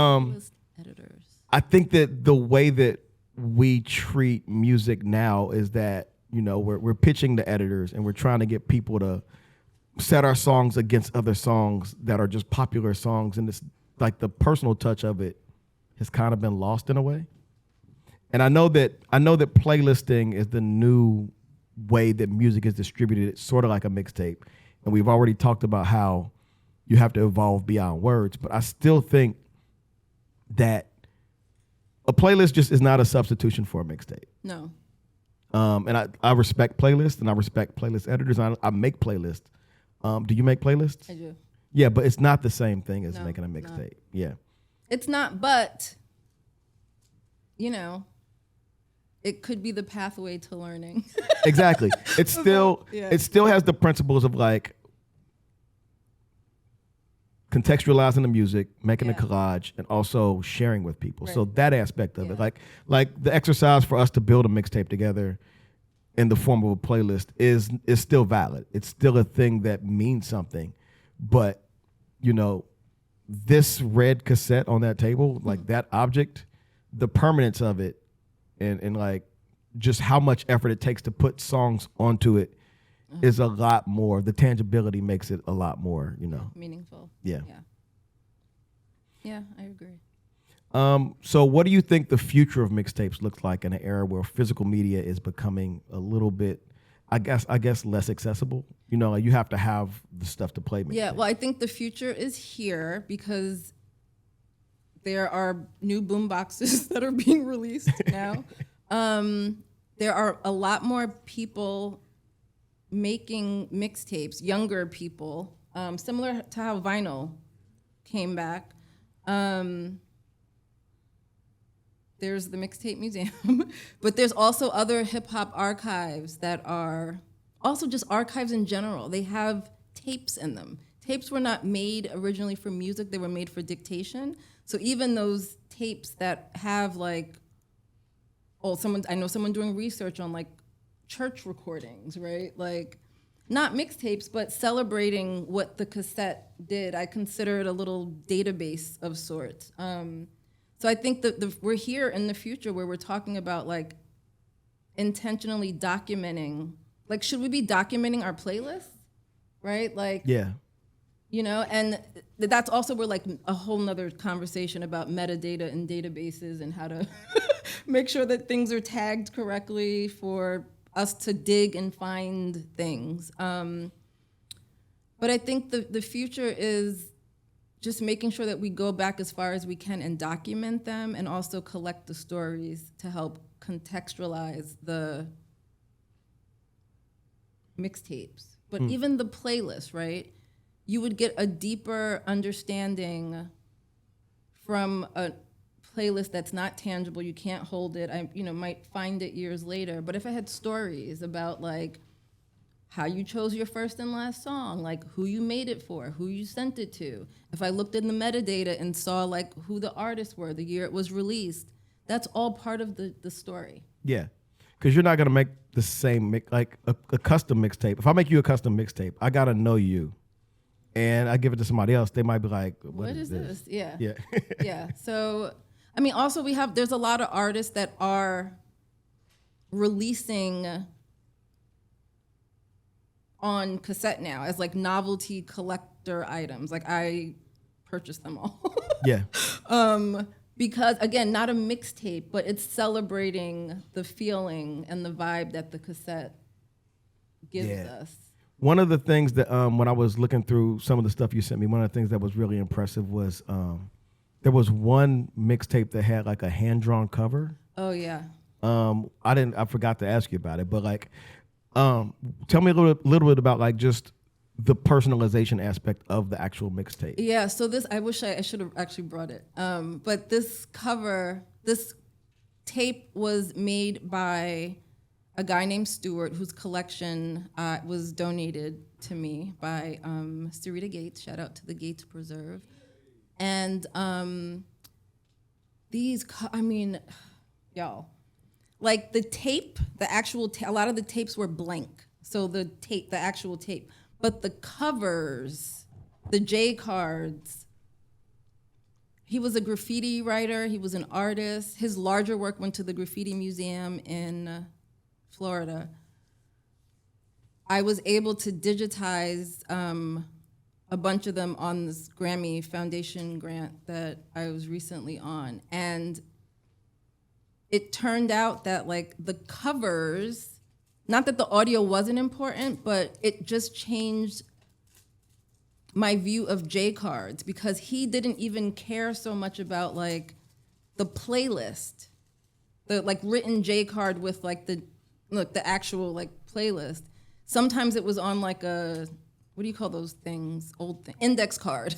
Editors. I think that the way that we treat music now is that, you know, we're pitching to editors and we're trying to get people to set our songs against other songs that are just popular songs, and it's like the personal touch of it has kind of been lost in a way. And I know that playlisting is the new way that music is distributed. It's sort of like a mixtape. And we've already talked about how you have to evolve beyond words, but I still think that a playlist just is not a substitution for a mixtape. No. And I respect playlists and I respect playlist editors. I make playlists. Do you make playlists? I do. Yeah, but it's not the same thing as No, making a it's mixtape. not. Yeah. It's not, but, you know, it could be the pathway to learning. Exactly. It still has the principles of like contextualizing the music, making a collage, and also sharing with people. Right. So that aspect of it, like the exercise for us to build a mixtape together in the form of a playlist is still valid. It's still a thing that means something. But, you know, this red cassette on that table, like that object, the permanence of it, and like just how much effort it takes to put songs onto it is a lot more. The tangibility makes it a lot more, Meaningful. Yeah. Yeah, I agree. So what do you think the future of mixtapes looks like in an era where physical media is becoming a little bit, I guess less accessible? Like you have to have the stuff to play mixtapes. Yeah, well, I think the future is here because there are new boom boxes that are being released now. There are a lot more people making mixtapes, younger people, similar to how vinyl came back. There's the Mixtape Museum, but there's also other hip hop archives that are also just archives in general. They have tapes in them. Tapes were not made originally for music, they were made for dictation. So even those tapes that have like, I know someone doing research on like church recordings, right? Like not mixtapes, but celebrating what the cassette did. I consider it a little database of sorts. So I think that we're here in the future where we're talking about like intentionally documenting, like should we be documenting our playlists, right? Like, Yeah. And that's also where like a whole nother conversation about metadata and databases and how to make sure that things are tagged correctly for us to dig and find things. But I think the future is just making sure that we go back as far as we can and document them and also collect the stories to help contextualize the mixtapes. But even the playlist, right? You would get a deeper understanding from a playlist that's not tangible. You can't hold it. I might find it years later. But if I had stories about like how you chose your first and last song, like who you made it for, who you sent it to. If I looked in the metadata and saw like who the artists were, the year it was released, that's all part of the story. Yeah. Because you're not going to make the same, like a custom mixtape. If I make you a custom mixtape, I got to know you. And I give it to somebody else, they might be like, what is this? Yeah. Yeah. Yeah. So, I mean, also there's a lot of artists that are releasing on cassette now as like novelty collector items. Like I purchased them all. Yeah. Because again, not a mixtape, but it's celebrating the feeling and the vibe that the cassette gives us. One of the things that when I was looking through some of the stuff you sent me, one of the things that was really impressive was there was one mixtape that had like a hand-drawn cover. Oh yeah. I forgot to ask you about it, but like tell me a little bit about like just the personalization aspect of the actual mixtape. Yeah, so I wish I should have actually brought it. But this tape was made by a guy named Stewart, whose collection was donated to me by Sarita Gates. Shout out to the Gates Preserve. And y'all, like the tape, the actual a lot of the tapes were blank. So the actual tape. But the covers, the J cards, he was a graffiti writer, he was an artist. His larger work went to the Graffiti Museum in Florida. I was able to digitize a bunch of them on this Grammy Foundation grant that I was recently on. And it turned out that like the covers, not that the audio wasn't important, but it just changed my view of J cards because he didn't even care so much about like the playlist, the like written J card with like the actual like playlist. Sometimes it was on like a, what do you call those things? Index card.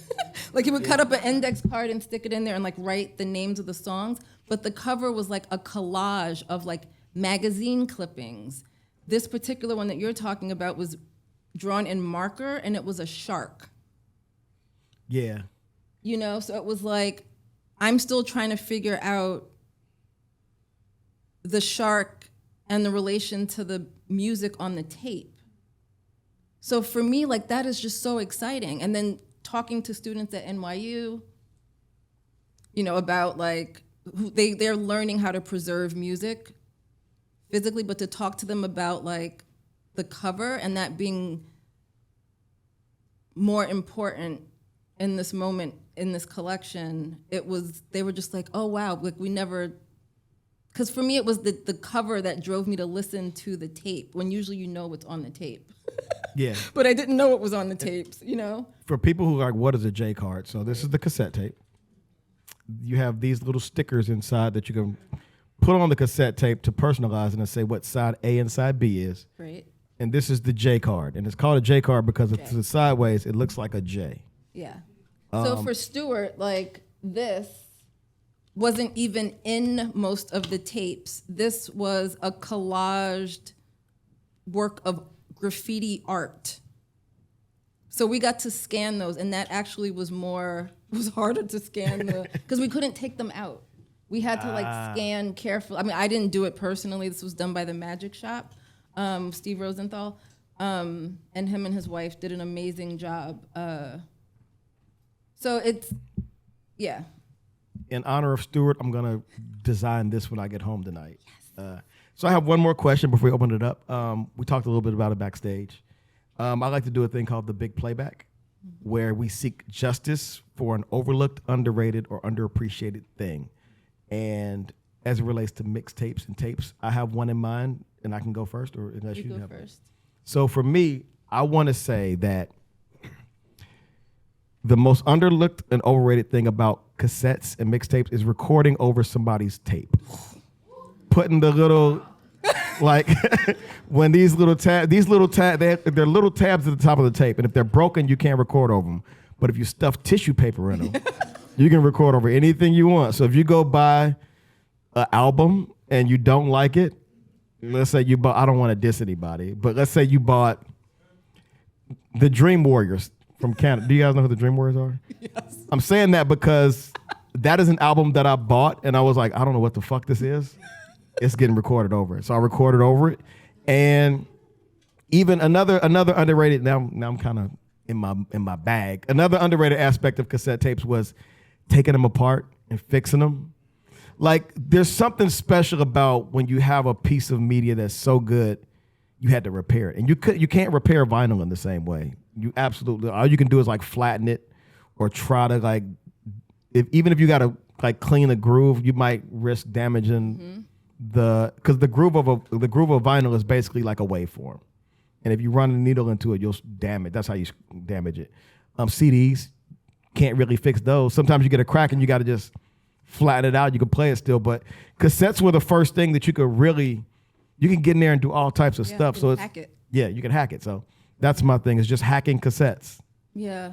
Like he would cut up an index card and stick it in there and like write the names of the songs. But the cover was like a collage of like magazine clippings. This particular one that you're talking about was drawn in marker and it was a shark. Yeah. So it was like, I'm still trying to figure out the shark and the relation to the music on the tape. So for me, like that is just so exciting. And then talking to students at NYU, about like, they're learning how to preserve music physically, but to talk to them about like the cover and that being more important in this moment in this collection, they were just like, oh wow, like we never, because for me it was the cover that drove me to listen to the tape when usually you know what's on the tape. Yeah. But I didn't know what was on the tapes, you know? For people who are like, what is a J card? So this is the cassette tape. You have these little stickers inside that you can put on the cassette tape to personalize it and say what side A and side B is. Right. And this is the J card. And it's called a J card because it's the sideways, it looks like a J. Yeah. So for Stuart, like this wasn't even in most of the tapes. This was a collaged work of graffiti art. So we got to scan those, and that actually was harder to scan because we couldn't take them out. We had to like scan carefully. I mean, I didn't do it personally. This was done by the Magic Shop, Steve Rosenthal, and him and his wife did an amazing job. So it's, yeah. In honor of Stuart, I'm gonna design this when I get home tonight. So I have one more question before we open it up. We talked a little bit about it backstage. I like to do a thing called the big playback, where we seek justice for an overlooked, underrated, or underappreciated thing. And as it relates to mixtapes and tapes, I have one in mind, and I can go first, or unless you go have first. So for me, I want to say that the most underlooked and overrated thing about cassettes and mixtapes is recording over somebody's tape. Putting the little, like, when they're little tabs at the top of the tape, and if they're broken, you can't record over them. But if you stuff tissue paper in them, you can record over anything you want. So if you go buy an album and you don't like it, let's say you bought, I don't want to diss anybody, but let's say you bought the Dream Warriors from Canada. Do you guys know who the Dream Warriors are? Yes. I'm saying that because that is an album that I bought, and I was like, I don't know what the fuck this is. It's getting recorded over it. So I recorded over it. And even another underrated, now I'm kind of in my bag. Another underrated aspect of cassette tapes was taking them apart and fixing them. Like, there's something special about when you have a piece of media that's so good, you had to repair it. And you can't repair vinyl in the same way. You absolutely, all you can do is like flatten it or try to like, even if you got to like clean the groove, you might risk damaging because the groove of vinyl is basically like a waveform. And if you run a needle into it, you'll damage. That's how you damage it. CDs, can't really fix those. Sometimes you get a crack and you got to just flatten it out. You can play it still, but cassettes were the first thing that you can get in there and do all types of stuff. So hack it. Yeah, you can hack it. So that's my thing, is just hacking cassettes. Yeah.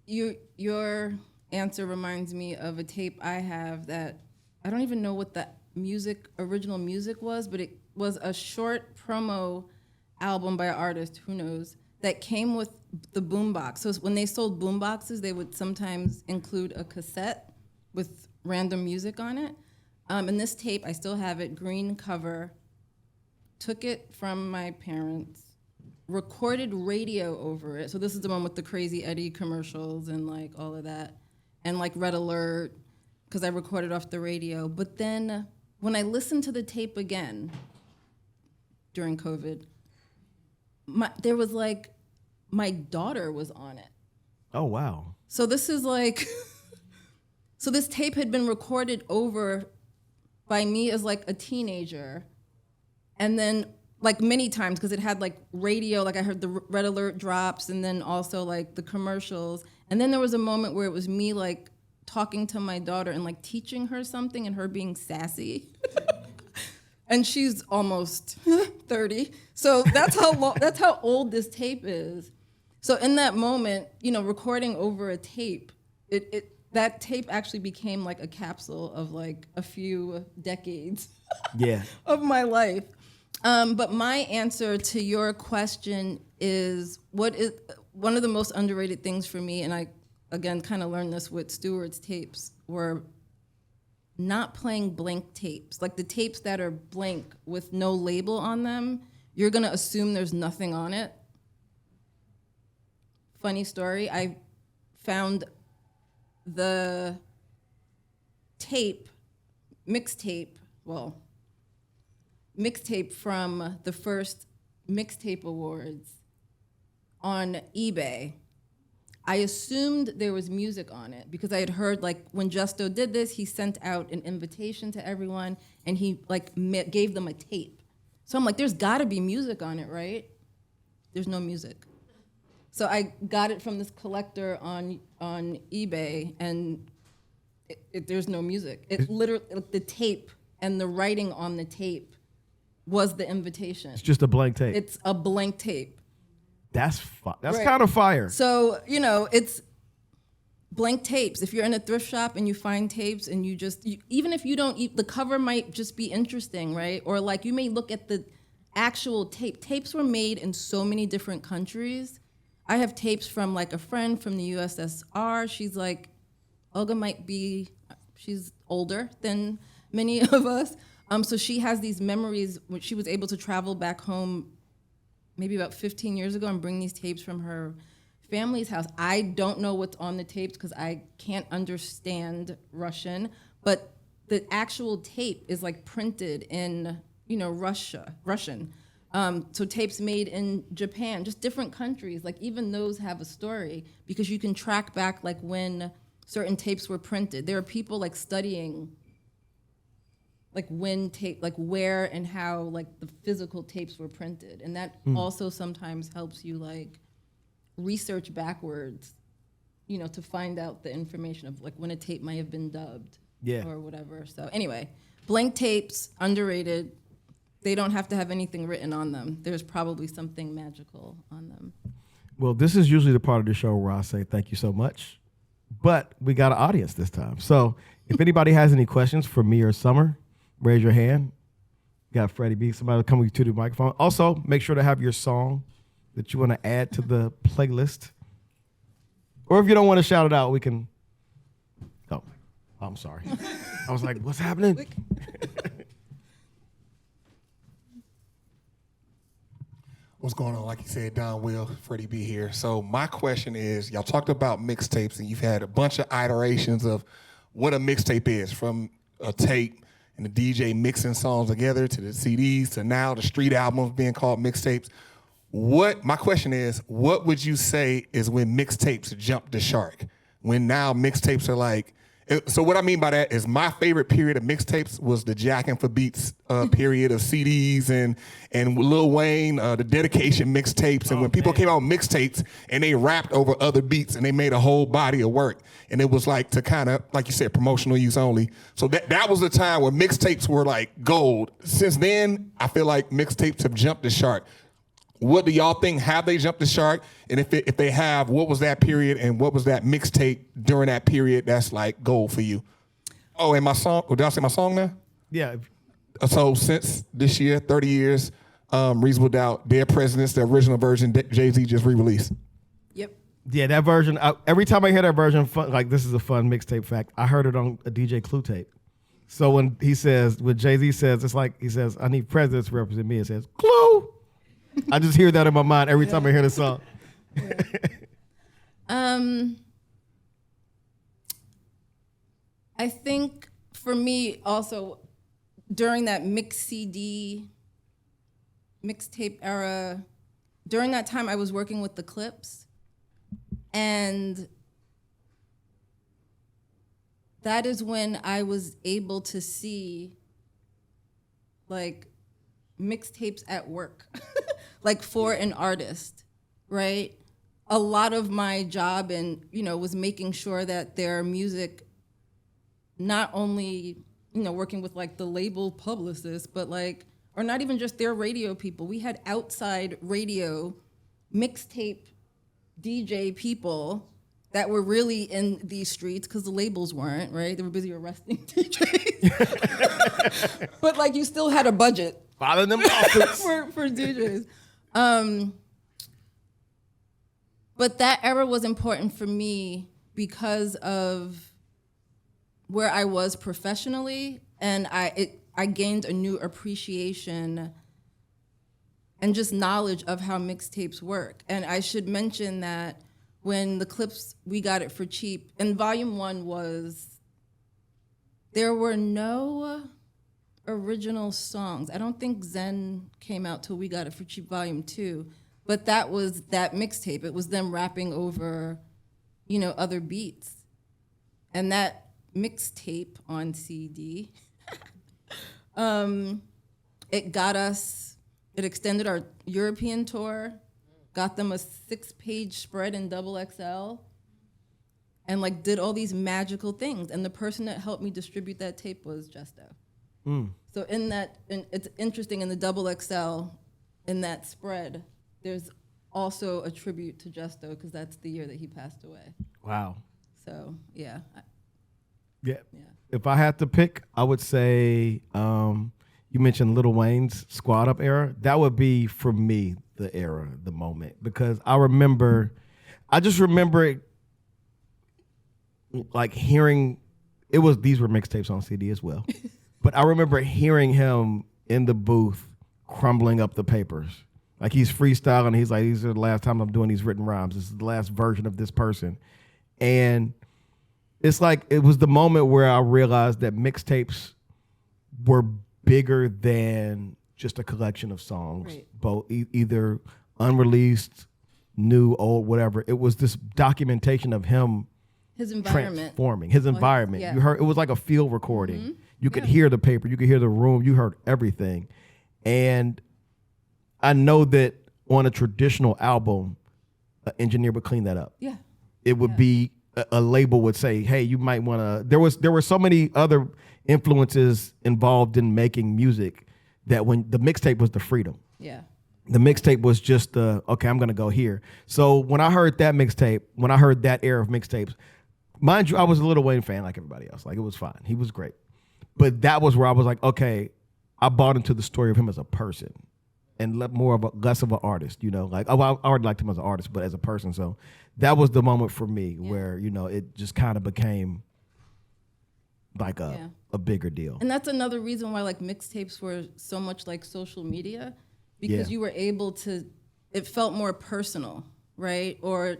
Your answer reminds me of a tape I have that I don't even know what the original music was, but it was a short promo album by an artist, who knows, that came with the boombox. So when they sold boomboxes, they would sometimes include a cassette with random music on it. And this tape, I still have it, green cover, took it from my parents, recorded radio over it. So this is the one with the Crazy Eddie commercials and like all of that. And like Red Alert, because I recorded off the radio. But then when I listened to the tape again during COVID, there was like, my daughter was on it. Oh, wow. So this is like, so this tape had been recorded over by me as like a teenager. And then like many times, because it had like radio, like I heard the Red Alert drops and then also like the commercials. And then there was a moment where it was me like talking to my daughter and like teaching her something and her being sassy. And she's almost 30. So that's how old this tape is. So in that moment, recording over a tape, that tape actually became like a capsule of like a few decades of my life. But my answer to your question is, what is one of the most underrated things for me, and I, again, kind of learned this with Stuart's tapes, were not playing blank tapes. Like the tapes that are blank with no label on them, you're gonna assume there's nothing on it. Funny story, I found the mixtape from the first Mixtape Awards on eBay, I assumed there was music on it because I had heard like when Justo did this, he sent out an invitation to everyone and he like gave them a tape. So I'm like, there's gotta be music on it, right? There's no music. So I got it from this collector on eBay and there's no music. It literally, like, the tape and the writing on the tape was the invitation. It's just a blank tape. It's a blank tape. That's Right. kind of fire. So, it's blank tapes. If you're in a thrift shop and you find tapes and even if you don't, the cover might just be interesting, right? Or like you may look at the actual tape. Tapes were made in so many different countries. I have tapes from like a friend from the USSR. She's like, Olga she's older than many of us. So she has these memories when she was able to travel back home maybe about 15 years ago and bring these tapes from her family's house. I don't know what's on the tapes because I can't understand Russian, but the actual tape is like printed in, Russian. So tapes made in Japan, just different countries, like even those have a story because you can track back like when certain tapes were printed. There are people like studying like when tape, like where and how like the physical tapes were printed. And that also sometimes helps you like research backwards, to find out the information of like when a tape might have been dubbed or whatever. So anyway, blank tapes, underrated. They don't have to have anything written on them. There's probably something magical on them. Well, this is usually the part of the show where I say thank you so much, but we got an audience this time. So if anybody has any questions for me or Summer, raise your hand. Got Freddie B. Somebody will come to the microphone. Also, make sure to have your song that you want to add to the playlist. Or if you don't want to shout it out, we can. Oh, I'm sorry. I was like, what's happening? What's going on? Like you said, Donwill, Freddie B here. So my question is, y'all talked about mixtapes and you've had a bunch of iterations of what a mixtape is, from a tape and the DJ mixing songs together to the CDs to now the street albums being called mixtapes. My question is, what would you say is when mixtapes jumped the shark? When now mixtapes are like, so what I mean by that is my favorite period of mixtapes was the Jackin' for Beats period of CDs and Lil Wayne, the dedication mixtapes. And when people came out with mixtapes and they rapped over other beats and they made a whole body of work. And it was like to kind of, like you said, promotional use only. So that was the time where mixtapes were like gold. Since then, I feel like mixtapes have jumped the shark. What do y'all think? Have they jumped the shark? And if they have, what was that period and what was that mixtape during that period that's like gold for you? Oh, and my song, did I say my song now? Yeah. So since this year, 30 years, Reasonable Doubt, Dead Presidents, the original version, Jay-Z just re-released. Yep. Yeah, that version, every time I hear that version, like this is a fun mixtape fact, I heard it on a DJ Clue tape. So when Jay-Z says, it's like, he says, I need presidents to represent me, it says, Clue. I just hear that in my mind every time I hear the song. I think for me also during that mixtape era, during that time I was working with the Clips, and that is when I was able to see like mixtapes at work, like for an artist, right? A lot of my job was making sure that their music, not only, working with like the label publicists, but like, or not even just their radio people. We had outside radio mixtape DJ people that were really in these streets because the labels weren't, right? They were busy arresting DJs. But like you still had a budget. Filing them lawsuits. for DJs. But that era was important for me because of where I was professionally, and I gained a new appreciation and just knowledge of how mixtapes work. And I should mention that when the Clips, we got it for cheap, and volume 1 was, there were no original songs. I don't think Zen came out till We Got It for Cheap Volume 2, but that was that mixtape. It was them rapping over, other beats. And that mixtape on CD, it extended our European tour, got them a 6-page spread in XXL, and did all these magical things. And the person that helped me distribute that tape was Justo. So it's interesting in the XXL, in that spread, there's also a tribute to Justo because that's the year that he passed away. Wow. So yeah. Yeah. If I had to pick, I would say you mentioned Lil Wayne's Squad Up era. That would be for me the era, the moment, because I just remember it hearing. These were mixtapes on CD as well. But I remember hearing him in the booth crumbling up the papers. He's freestyling. He's like, these are the last time I'm doing these written rhymes. This is the last version of this person. And it's it was the moment where I realized that mixtapes were bigger than just a collection of songs, right. Both either unreleased, new, old, whatever. It was this documentation of him his environment. Transforming his environment. Yeah. You heard it was like a field recording. Mm-hmm. You could hear the paper, you could hear the room, you heard everything. And I know that on a traditional album, an engineer would clean that up. Yeah. It would be a label would say, hey, you might want to. There were so many other influences involved in making music that when the mixtape was the freedom. Yeah. The mixtape was just okay, I'm gonna go here. So when I heard that mixtape, when I heard that era of mixtapes, mind you, I was a Lil Wayne fan like everybody else. It was fine. He was great. But that was where I was like, okay, I bought into the story of him as a person and less of an artist, I already liked him as an artist, but as a person. So that was the moment for me where, it just kind of became a bigger deal. And that's another reason why mixtapes were so much like social media, because you were able to, it felt more personal, right? Or,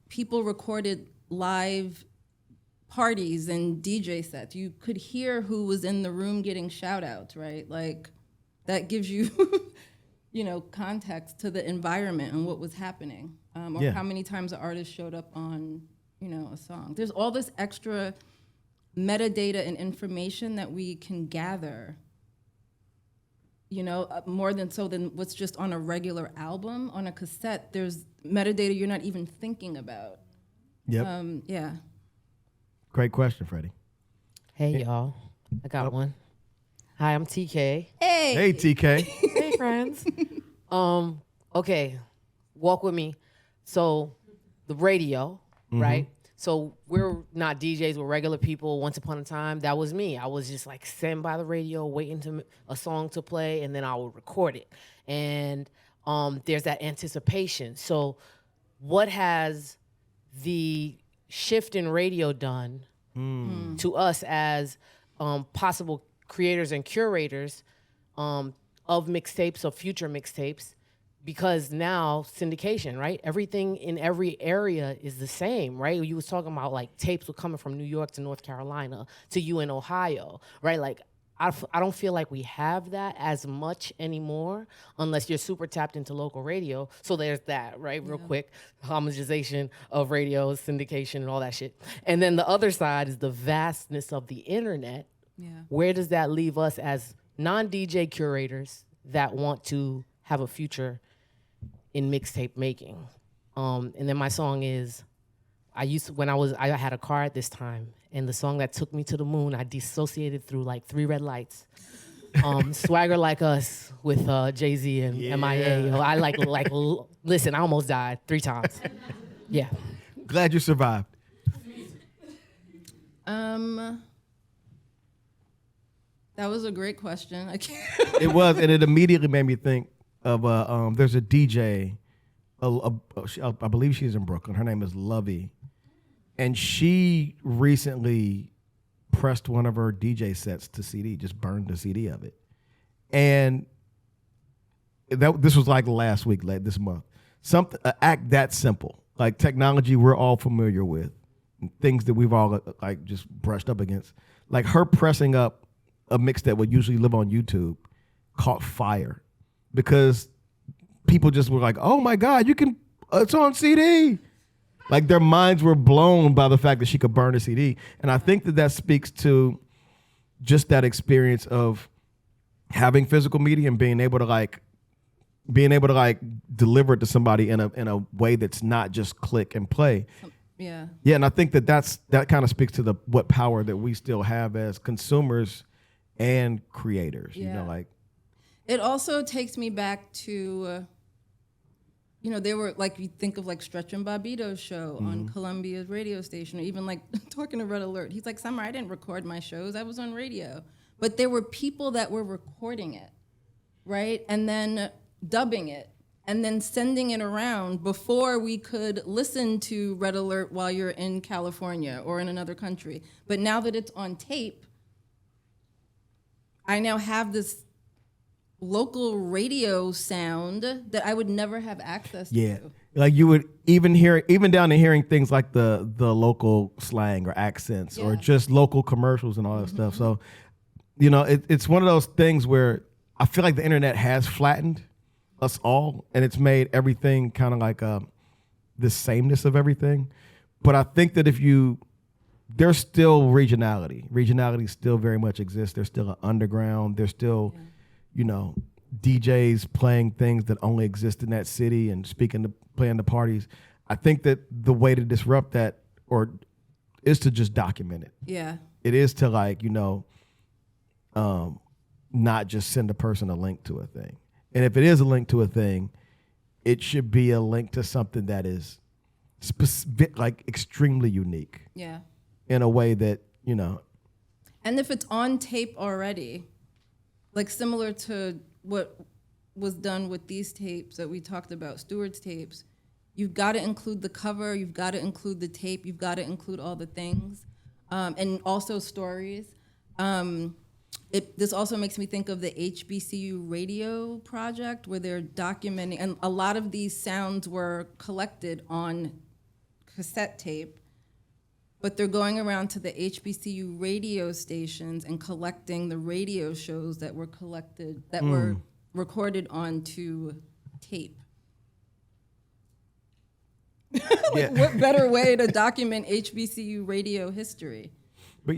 people recorded live parties and DJ sets. You could hear who was in the room getting shout outs, right? That gives you, context to the environment and what was happening, or how many times an artist showed up on, a song. There's all this extra metadata and information that we can gather, more than what's just on a regular album. On a cassette, there's metadata you're not even thinking about. Yep. Yeah. Great question, Freddie. Hey, y'all. I got one. Hi, I'm TK. Hey. Hey, TK. Hey, friends. Okay, walk with me. So, the radio, right? So, we're not DJs, we're regular people. Once upon a time, that was me. I was just sitting by the radio, waiting to a song to play, and then I would record it. And there's that anticipation. So, what has the shift in radio done to us as possible creators and curators of mixtapes, of future mixtapes? Because now syndication, right? Everything in every area is the same, right? You was talking about tapes were coming from New York to North Carolina to you in Ohio, right? I don't feel like we have that as much anymore unless you're super tapped into local radio. So there's that, right? Real quick, homogenization of radio, syndication, and all that shit. And then the other side is the vastness of the internet. Yeah. Where does that leave us as non-DJ curators that want to have a future in mixtape making? And then my song is, I had a car at this time, and the song that took me to the moon, I dissociated through 3 red lights. Swagger Like Us with Jay-Z and MIA. I listen, I almost died 3 times. Yeah. Glad you survived. That was a great question. I can't. It was, and it immediately made me think of there's a DJ, I believe she's in Brooklyn. Her name is Lovey, and she recently pressed one of her DJ sets to CD, just burned the CD of it, and this was last week, this month. Something act that simple, technology we're all familiar with, things that we've all just brushed up against, her pressing up a mix that would usually live on YouTube caught fire because people just were like, "Oh my God, you can! It's on CD." Like their minds were blown by the fact that she could burn a CD, and I think that speaks to just that experience of having physical media and being able to deliver it to somebody in a way that's not just click and play. Yeah. Yeah, and I think that kind of speaks to what power that we still have as consumers and creators. Yeah. You know, like It also takes me back to, they were like, you think of like Stretch and Bobbito's show on Columbia's radio station, or even like talking to Red Alert. He's like, Summer, I didn't record my shows. I was on radio. But there were people that were recording it, right? And then dubbing it, and then sending it around before we could listen to Red Alert while you're in California or in another country. But now that it's on tape, I now have this local radio sound that I would never have access to. Like you would even down to hearing things like the local slang or accents or just local commercials and all that stuff. So, it's one of those things where I feel like the internet has flattened us all, and it's made everything kind of like the sameness of everything. But I think that there's still regionality. Regionality still very much exists. There's still an underground. There's still, DJs playing things that only exist in that city and playing the parties. I think that the way to disrupt that is to just document it. Yeah. It is to not just send a person a link to a thing. And if it is a link to a thing, it should be a link to something that is specific, like extremely unique. Yeah. In a way that, And if it's on tape already, like similar to what was done with these tapes that we talked about, Stewart's tapes, you've got to include the cover, you've got to include the tape, you've got to include all the things, and also stories. This also makes me think of the HBCU radio project where they're documenting, and a lot of these sounds were collected on cassette tape, but they're going around to the HBCU radio stations and collecting the radio shows that were collected, that were recorded onto tape. What better way to document HBCU radio history? But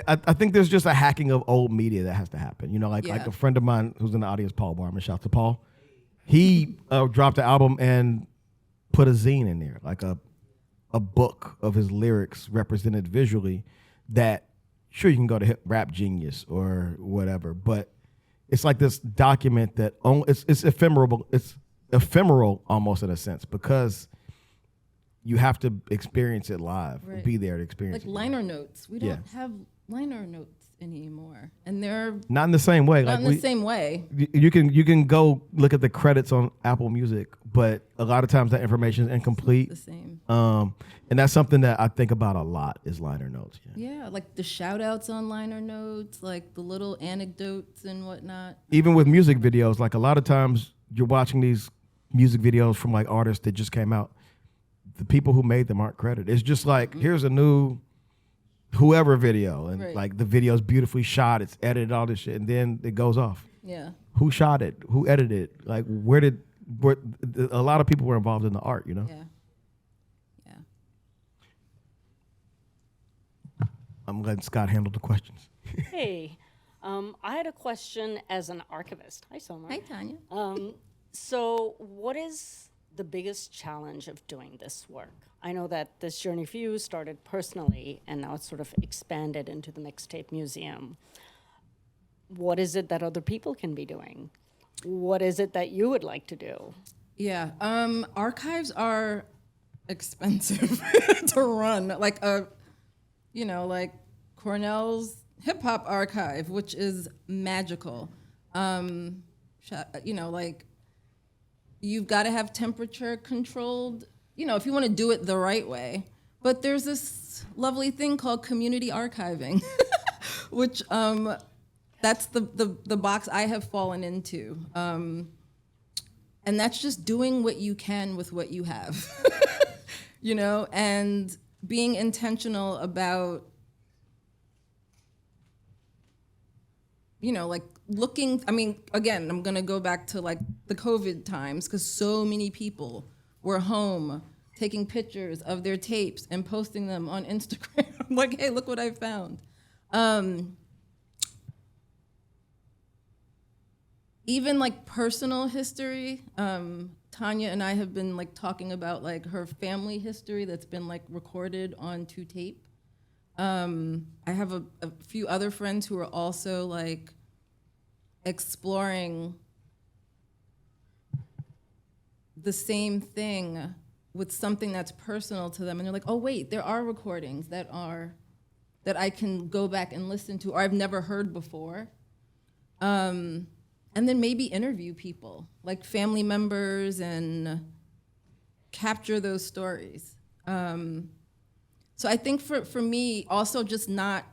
I think there's just a hacking of old media that has to happen. Like a friend of mine who's in the audience, Paul Barman, shout out to Paul. He dropped an album and put a zine in there, like a book of his lyrics represented visually that, sure, you can go to Rap Genius or whatever, but it's like this document that it's ephemeral. It's ephemeral almost in a sense because you have to experience it live, Right. be there to experience Like it. liner notes. We don't have liner notes anymore, and they're Not in the same way. not in the same way. You can go look at the credits on Apple Music, but a lot of times that information is incomplete. The same. And that's something that I think about a lot is liner notes. Yeah, like the shout outs on liner notes, like the little anecdotes and whatnot. Even with music videos, like a lot of times you're watching these music videos from like artists that just came out. The people who made them aren't credited. It's just like, here's a new whoever video, and Right. like the video's beautifully shot, it's edited, all this shit, and then it goes off. Yeah. Who shot it? Who edited it? Like, a lot of people were involved in the art, Yeah. Yeah. I'm letting Scott handle the questions. Hey, I had a question as an archivist. Hi, Summer. Hi, Tanya. So, what is the biggest challenge of doing this work? I know that this journey for you started personally, and now it's sort of expanded into the Mixtape Museum. What is it that other people can be doing? What is it that you would like to do? Yeah. Archives are expensive to run. Like like Cornell's hip hop archive, which is magical. Like you've got to have temperature controlled, if you want to do it the right way. But there's this lovely thing called community archiving, which that's the box I have fallen into. And that's just doing what you can with what you have, and being intentional about you know, like looking, I mean, again, I'm gonna go back to like the COVID times because so many people were home taking pictures of their tapes and posting them on Instagram. I'm like, hey, look what I found. Even like personal history, Tanya and I have been like talking about like her family history that's been like recorded onto tape. I have a few other friends who are also like exploring the same thing with something that's personal to them, and they're like, oh wait, there are recordings that I can go back and listen to, or I've never heard before. And then maybe interview people, like family members, and capture those stories. So I think for me, also just not,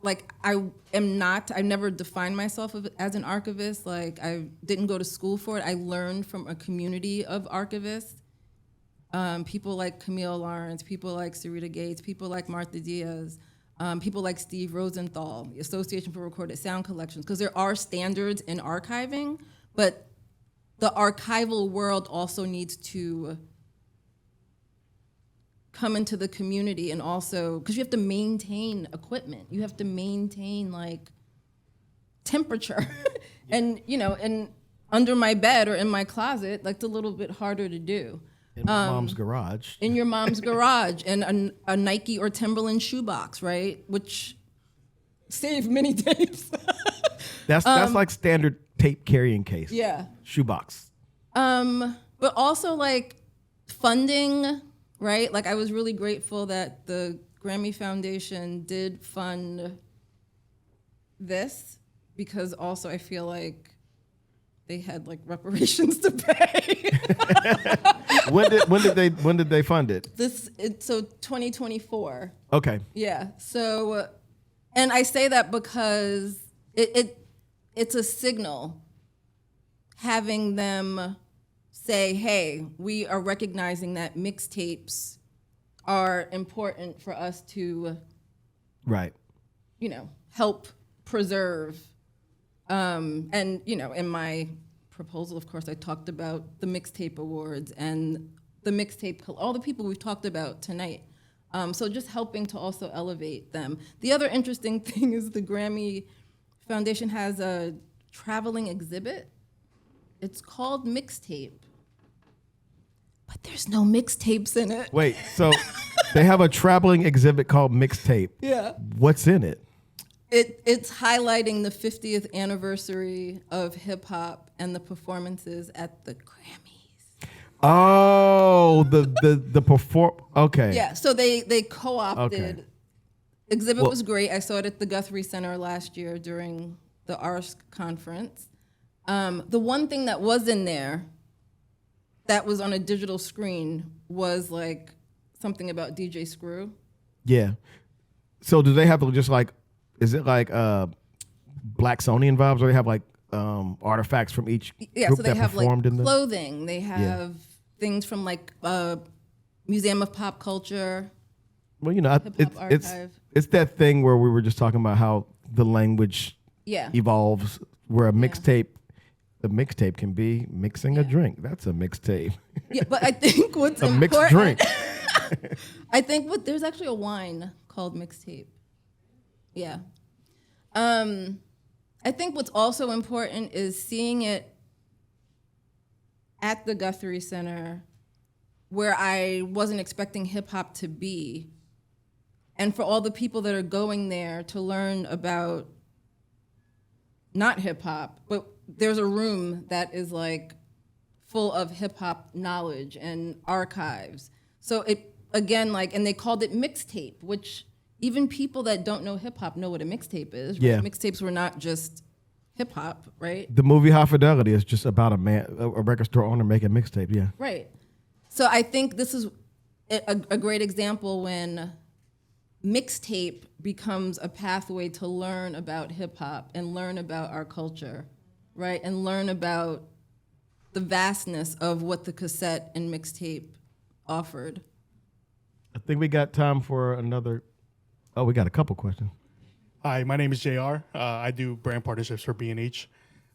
like I never defined myself as an archivist. Like I didn't go to school for it. I learned from a community of archivists. People like Camille Lawrence, people like Sarita Gates, people like Martha Diaz, people like Steve Rosenthal, the Association for Recorded Sound Collections, because there are standards in archiving, but the archival world also needs to come into the community, and also, because you have to maintain equipment, you have to maintain like temperature, and you know, and under my bed or in my closet, like it's a little bit harder to do. In my mom's garage. In your mom's garage, and a Nike or Timberland shoebox, right? Which saved many tapes. That's like standard tape carrying case. Yeah. Shoebox. But also like funding, right? Like I was really grateful that the Grammy Foundation did fund this, because also I feel like they had like reparations to pay. When did they fund it? So 2024. Okay. Yeah. So, and I say that because it's a signal, having them say, hey, we are recognizing that mixtapes are important for us to, right, you know, help preserve. And, you know, in my proposal, of course, I talked about the Mixtape Awards and the mixtape, all the people we've talked about tonight. So just helping to also elevate them. The other interesting thing is the Grammy Foundation has a traveling exhibit. It's called Mixtape, but there's no mixtapes in it. Wait, so they have a traveling exhibit called Mixtape. Yeah. What's in it? It's highlighting the 50th anniversary of hip hop and the performances at the Grammys. Oh, the perform. Okay. Yeah, so they co-opted. Okay. Exhibit was great. I saw it at the Guthrie Center last year during the ARSC conference. The one thing that was in there that was on a digital screen was like something about DJ Screw. Yeah. So do they have to just like, is it like Blacksonian vibes, or they have like artifacts from each group so they that have like performed in the clothing. They have things from like Museum of Pop Culture. Well, you know, it's that thing where we were just talking about how the language evolves, where a mixtape, the mixtape can be mixing a drink. That's a mixtape. Yeah, but I think what's a important, mixed drink. I think there's actually a wine called Mixtape. Yeah. I think what's also important is seeing it at the Guthrie Center, where I wasn't expecting hip hop to be, and for all the people that are going there to learn about not hip hop, but there's a room that is like full of hip hop knowledge and archives. So it, again, like, and they called it Mixtape, which even people that don't know hip hop know what a mixtape is. Right? Yeah. Mixtapes were not just hip hop, right? The movie High Fidelity is just about a record store owner making mixtape. Yeah. Right. So I think this is a great example when mixtape becomes a pathway to learn about hip hop and learn about our culture, right? And learn about the vastness of what the cassette and mixtape offered. I think we got time for another. Oh, we got a couple questions. Hi, my name is JR. I do brand partnerships for B&H.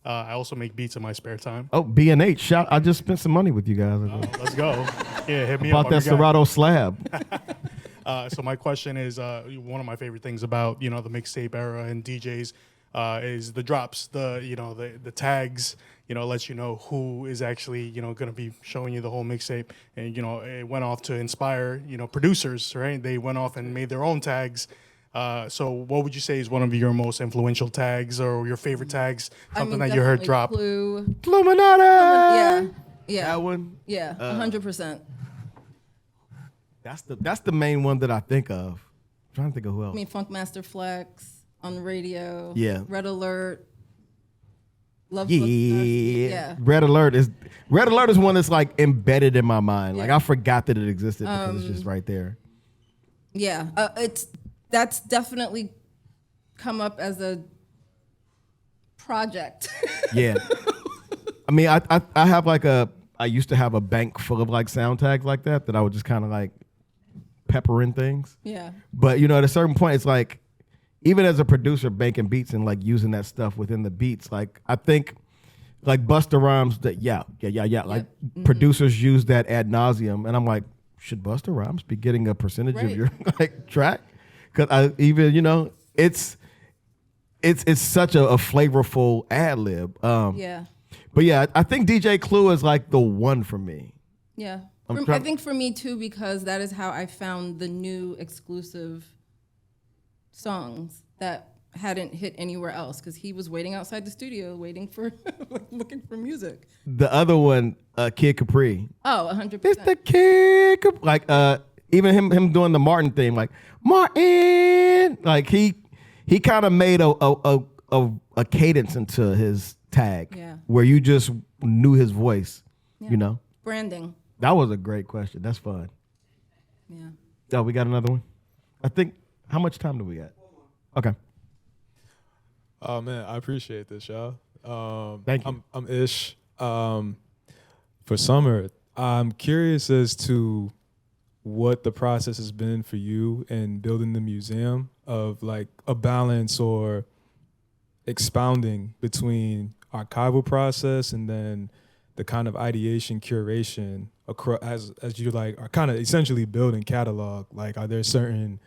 I also make beats in my spare time. Oh, B&H. Shout! I just spent some money with you guys. Let's go. Yeah, hit me About up. that Serato slab. So my question is, one of my favorite things about the mixtape era and DJs is the drops, the tags. Lets you know who is actually going to be showing you the whole mixtape, and it went off to inspire producers, right? They went off and made their own tags. So what would you say is one of your most influential tags or your favorite tags? Something that you heard definitely drop. Clue. Illuminati. Yeah. That one. Yeah. 100%. That's the main one that I think of. I'm trying to think of who else. I mean, Funkmaster Flex on the radio. Yeah. Red Alert. Love Yeah. Yeah. Red Alert is one that's like embedded in my mind. Like I forgot that it existed because it's just right there. Yeah. That's definitely come up as a project. Yeah. I mean, I have I used to have a bank full of like sound tags like that I would just kind of like pepper in things. Yeah. But at a certain point, it's like, even as a producer banking beats and like using that stuff within the beats, like I think like Busta Rhymes, like producers use that ad nauseum, and I'm like, should Busta Rhymes be getting a percentage of your like track? Because I even it's such a flavorful ad lib. Yeah. But yeah, I think DJ Clue is like the one for me. Yeah. I think for me too, because that is how I found the new exclusive songs that hadn't hit anywhere else, because he was waiting outside the studio waiting for looking for music. The other one, Kid Capri. Oh, 100%. It's the Kid Capri. Like even him doing the Martin theme, like Martin. Like he kind of made a cadence into his tag, where you just knew his voice. Yeah. Branding. That was a great question. That's fun. Yeah. Oh, we got another one. I think. How much time do we got? Okay. Oh man, I appreciate this, y'all. Thank you. I'm Ish. For Summer, I'm curious as to what the process has been for you in building the museum, of like a balance or expounding between archival process and then the kind of ideation curation as you like are kind of essentially building catalog. Like, are there certain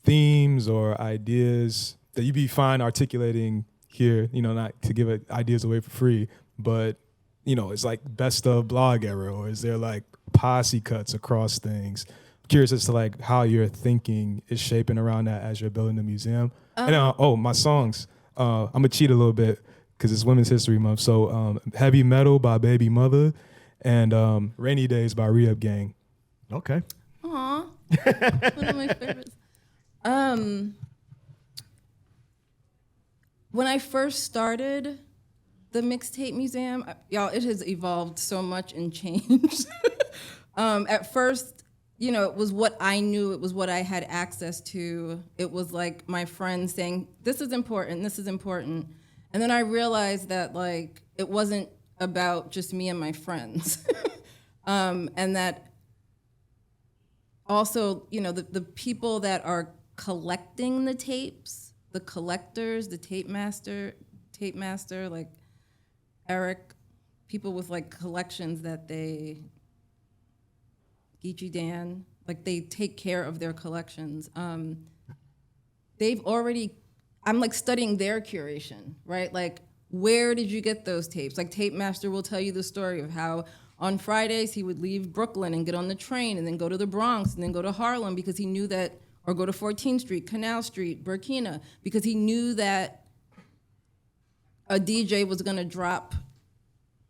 themes or ideas that you'd be fine articulating here, not to give ideas away for free, but it's like best of blog era, or is there like posse cuts across things? I'm curious as to like how your thinking is shaping around that as you're building the museum. And my songs, I'm gonna cheat a little bit because it's Women's History Month. So Heavy Metal by Baby Mother and Rainy Days by Re-Up Gang. Okay. Aw. One of my favorites. When I first started the Mixtape Museum, y'all, it has evolved so much and changed. At first, it was what I knew, it was what I had access to. It was like my friends saying, this is important, this is important. And then I realized that like it wasn't about just me and my friends. And that also, the people that are collecting the tapes, the collectors, the tape master, like Eric, people with like collections that Geechee Dan, like they take care of their collections. They've already, I'm like studying their curation, right? Like, where did you get those tapes? Like Tape Master will tell you the story of how on Fridays he would leave Brooklyn and get on the train and then go to the Bronx and then go to Harlem because he knew that, or go to 14th Street, Canal Street, Burkina, because he knew that a DJ was gonna drop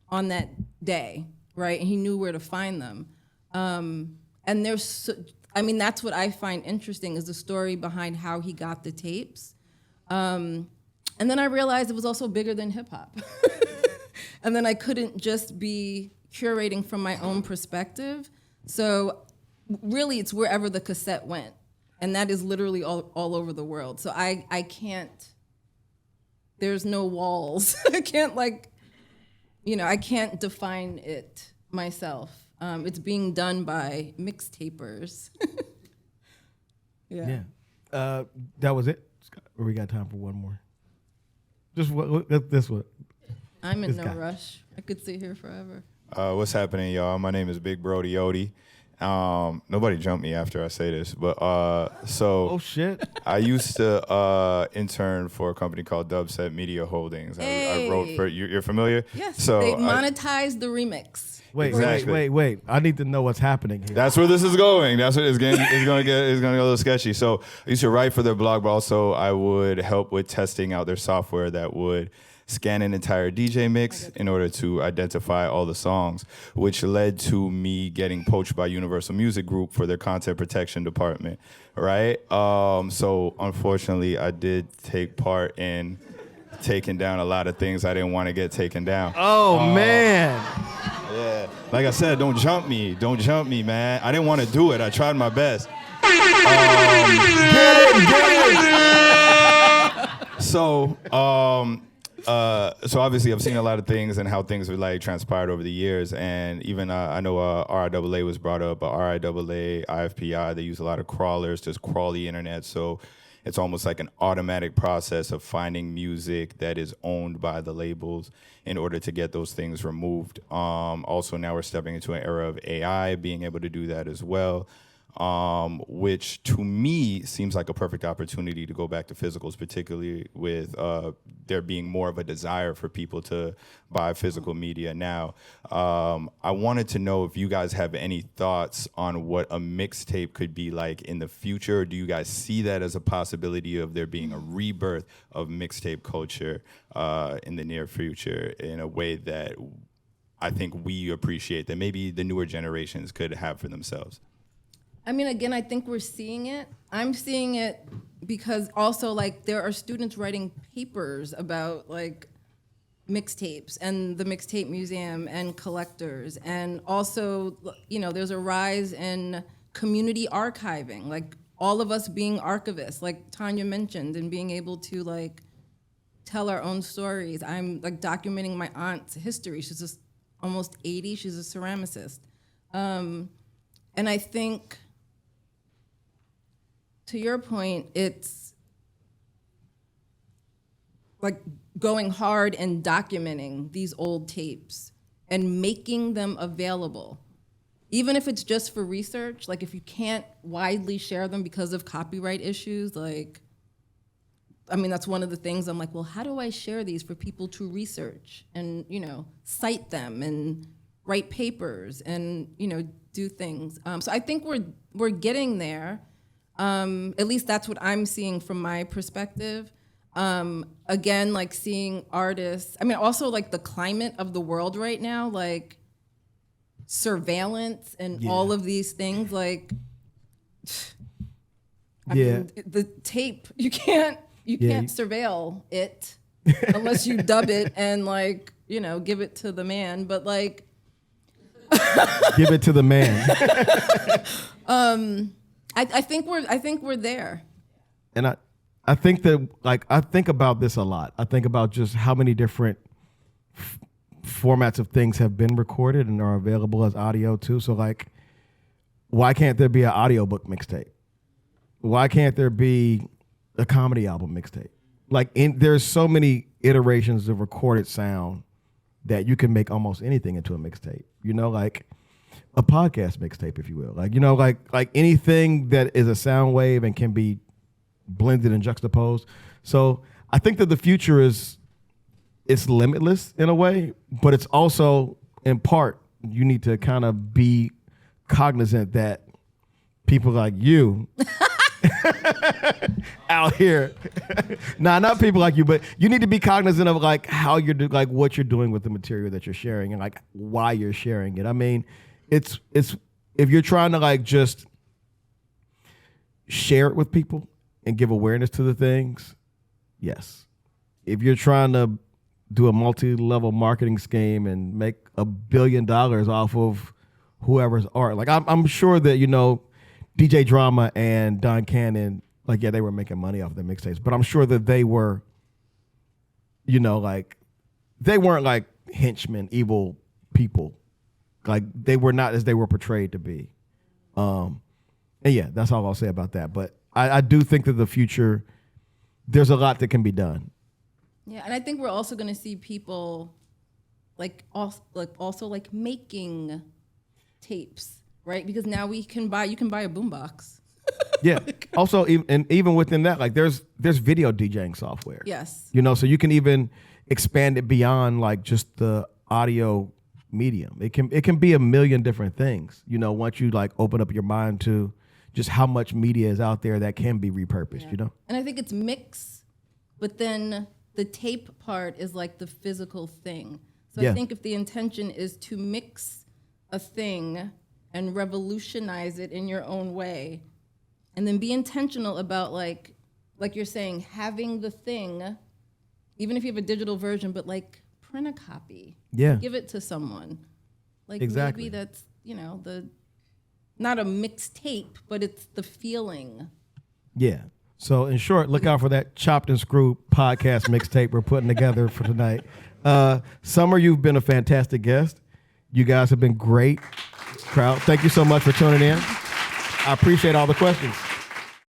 on that day, right? And he knew where to find them. And that's what I find interesting, is the story behind how he got the tapes. And then I realized it was also bigger than hip hop. And then I couldn't just be curating from my own perspective. So really it's wherever the cassette went. And that is literally all over the world. So I can't, there's no walls. I can't I can't define it myself. It's being done by mixtapers. Yeah. That was it. Or we got time for one more? Just this one. I'm in This no guy. rush. I could sit here forever. What's happening, y'all? My name is Big Brody Odie. Nobody jump me after I say this, but Oh shit. I used to intern for a company called Dubset Media Holdings. I wrote for you're familiar? Yes. So they monetized the remix. Wait, Exactly. wait. I need to know what's happening here. That's where this is going. That's what it's going. It's going to get a little sketchy. So I used to write for their blog, but also I would help with testing out their software that would scan an entire DJ mix in order to identify all the songs, which led to me getting poached by Universal Music Group for their content protection department. Right. So unfortunately, I did take part in taking down a lot of things I didn't want to get taken down. Oh man. Yeah. Like I said, don't jump me. Don't jump me, man. I didn't want to do it. I tried my best. So obviously I've seen a lot of things and how things have like transpired over the years. And even I know RIAA was brought up, but RIAA, IFPI, they use a lot of crawlers to crawl the internet. So it's almost like an automatic process of finding music that is owned by the labels in order to get those things removed. Also, now we're stepping into an era of AI being able to do that as well, which to me seems like a perfect opportunity to go back to physicals, particularly with there being more of a desire for people to buy physical media now. I wanted to know if you guys have any thoughts on what a mixtape could be like in the future. Do you guys see that as a possibility of there being a rebirth of mixtape culture in the near future in a way that I think we appreciate that maybe the newer generations could have for themselves? I mean, again, I think we're seeing it. I'm seeing it because also, like, there are students writing papers about, like, mixtapes and the Mixtape Museum and collectors. And also, you know, there's a rise in community archiving, like all of us being archivists, like Tanya mentioned, and being able to, like, tell our own stories. I'm, like, documenting my aunt's history. She's just almost 80. She's a ceramicist. And I think, to your point, it's like going hard and documenting these old tapes and making them available. Even if it's just for research, like if you can't widely share them because of copyright issues, like, I mean, that's one of the things I'm like, well, how do I share these for people to research and, you know, cite them and write papers and, you know, do things. So I think we're getting there. At least that's what I'm seeing from my perspective. Again, like seeing artists, I mean, also like the climate of the world right now, like surveillance and all of these things, like, I mean, the tape, you can't surveil it unless you dub it and, like, you know, give it to the man, but like, give it to the man. I think we're there. And I think that, like, I think about this a lot. I think about just how many different formats of things have been recorded and are available as audio too. So, like, why can't there be an audiobook mixtape? Why can't there be a comedy album mixtape? Like, there's so many iterations of recorded sound that you can make almost anything into a mixtape. You know, like a podcast mixtape, if you will. Like, you know, like anything that is a sound wave and can be blended and juxtaposed. So I think that the future it's limitless in a way, but it's also, in part, you need to kind of be cognizant that people like you out here, not people like you, but you need to be cognizant of like how you're like what you're doing with the material that you're sharing and like why you're sharing it. I mean, it's if you're trying to like just share it with people and give awareness to the things, yes. If you're trying to do a multi-level marketing scheme and make $1 billion off of whoever's art, like I'm sure that, you know, DJ Drama and Don Cannon, like, yeah, they were making money off their mixtapes, but I'm sure that they were, you know, like, they weren't like henchmen, evil people. Like, they were not as they were portrayed to be. And yeah, that's all I'll say about that. But I do think that the future there's a lot that can be done. Yeah, and I think we're also going to see people also making tapes, right? Because now you can buy a boombox. Yeah. Also, even within that, like there's video DJing software. Yes. You know, so you can even expand it beyond like just the audio medium. It can be a million different things. You know, once you like open up your mind to just how much media is out there that can be repurposed. Yeah. You know. And I think it's mix, but then the tape part is like the physical thing. So Yeah. I think if the intention is to mix a thing and revolutionize it in your own way, and then be intentional about like you're saying, having the thing, even if you have a digital version, but like print a copy. Yeah. Give it to someone. Like Exactly. maybe that's, not a mixtape, but it's the feeling. Yeah. So in short, look out for that Chopped and Screwed podcast mixtape we're putting together for tonight. Summer, you've been a fantastic guest. You guys have been great. Crowd, thank you so much for tuning in. I appreciate all the questions.